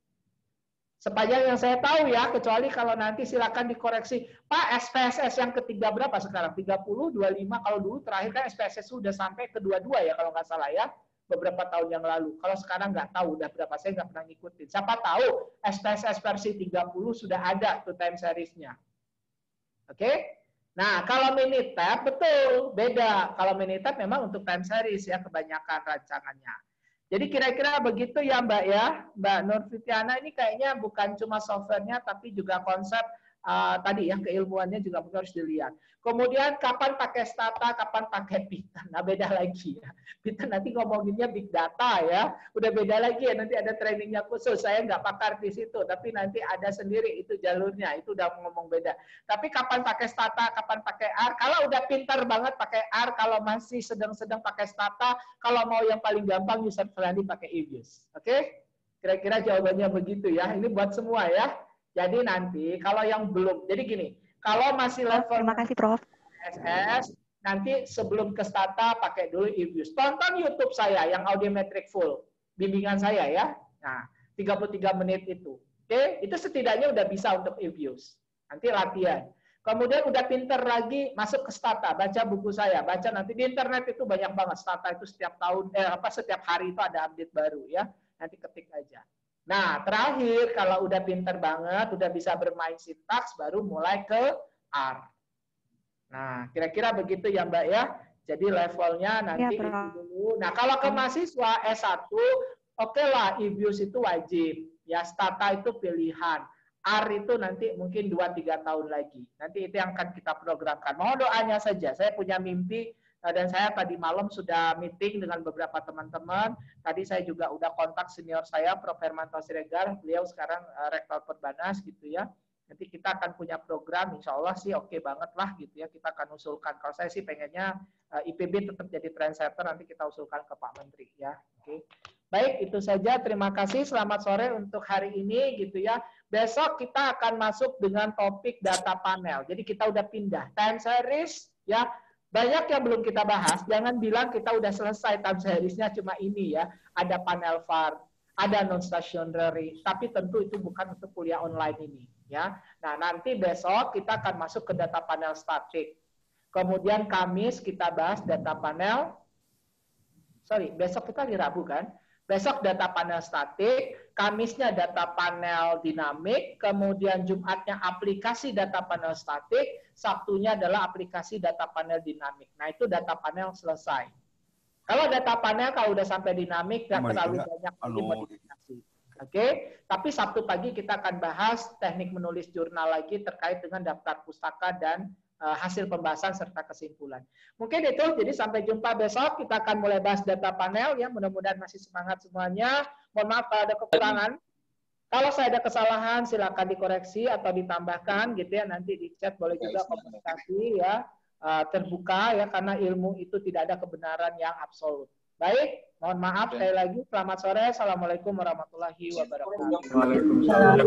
Sepanjang yang saya tahu ya, kecuali kalau nanti silakan dikoreksi. Pak, SPSS yang ketiga berapa sekarang? 30, 25, kalau dulu terakhir kan SPSS sudah sampai ke 22 ya, kalau nggak salah ya, beberapa tahun yang lalu. Kalau sekarang nggak tahu udah berapa, saya nggak pernah ngikutin. Siapa tahu SPSS versi 30 sudah ada tuh time series-nya. Oke? Nah, kalau Minitab betul beda. Kalau Minitab memang untuk time series ya kebanyakan rancangannya. Jadi kira-kira begitu ya Mbak ya, Mbak Nur Fitiana, ini kayaknya bukan cuma softwarenya tapi juga konsep tadi ya keilmuannya juga harus dilihat. Kemudian kapan pakai Stata, kapan pakai Python. Nah beda lagi ya. Python nanti ngomonginnya big data ya. Udah beda lagi ya, nanti ada trainingnya khusus. Saya nggak pakar di situ, tapi nanti ada sendiri itu jalurnya. Itu udah ngomong beda. Tapi kapan pakai Stata, kapan pakai R. Kalau udah pintar banget pakai R, kalau masih sedang-sedang pakai Stata, kalau mau yang paling gampang user friendly pakai EViews. Oke? Kira-kira jawabannya begitu ya. Ini buat semua ya. Jadi nanti kalau yang belum, jadi gini, kalau masih level Terima kasih, Prof. SS, nanti sebelum ke Stata pakai dulu EViews. Tonton YouTube saya yang audiometric full, bimbingan saya ya. Nah, 33 menit itu. Oke, itu setidaknya udah bisa untuk EViews. Nanti latihan. Kemudian udah pinter lagi masuk ke Stata, baca buku saya, baca nanti di internet itu banyak banget. Stata itu setiap tahun setiap hari itu ada update baru ya. Nanti ketik aja. Nah, terakhir kalau udah pinter banget, udah bisa bermain sintaks, baru mulai ke R. Nah, kira-kira begitu ya Mbak ya. Jadi levelnya nanti Ya, itu dulu. Nah, kalau ke mahasiswa S1, oke lah, EViews itu wajib. Ya, Stata itu pilihan. R itu nanti mungkin 2-3 tahun lagi. Nanti itu yang akan kita programkan. Mohon doanya saja. Saya punya mimpi dan saya tadi malam sudah meeting dengan beberapa teman-teman. Tadi saya juga udah kontak senior saya, Prof. Hermanto Siregar. Beliau sekarang Rektor Perbanas gitu ya. Nanti kita akan punya program, insya Allah sih oke banget lah gitu ya. Kita akan usulkan. Kalau saya sih pengennya IPB tetap jadi trendsetter, nanti kita usulkan ke Pak Menteri ya. Oke. Baik, itu saja. Terima kasih. Selamat sore untuk hari ini gitu ya. Besok kita akan masuk dengan topik data panel. Jadi kita udah pindah time series ya. Banyak yang belum kita bahas, jangan bilang kita udah selesai time series-nya cuma ini ya. Ada panel VAR, ada non-stationary, tapi tentu itu bukan untuk kuliah online ini. Ya. Nah, nanti besok kita akan masuk ke data panel statik. Kemudian Kamis kita bahas data panel, besok kita di Rabu kan? Besok data panel statik, Kamisnya data panel dinamik, kemudian Jumatnya aplikasi data panel statik, Sabtunya adalah aplikasi data panel dinamik. Nah, itu data panel selesai. Kalau data panel kalau udah sampai dinamik nggak terlalu banyak lagi modifikasi. Oke, tapi Sabtu pagi kita akan bahas teknik menulis jurnal lagi terkait dengan daftar pustaka dan hasil pembahasan serta kesimpulan. Mungkin itu, jadi sampai jumpa besok. Kita akan mulai bahas data panel ya. Mudah-mudahan masih semangat semuanya. Mohon maaf kalau ada kekurangan. Kalau saya ada kesalahan silakan dikoreksi atau ditambahkan gitu ya. Nanti di chat boleh juga komunikasi ya. Terbuka ya, karena ilmu itu tidak ada kebenaran yang absolut. Baik, mohon maaf sekali lagi. Selamat sore. Assalamualaikum warahmatullahi wabarakatuh. Waalaikumsalam.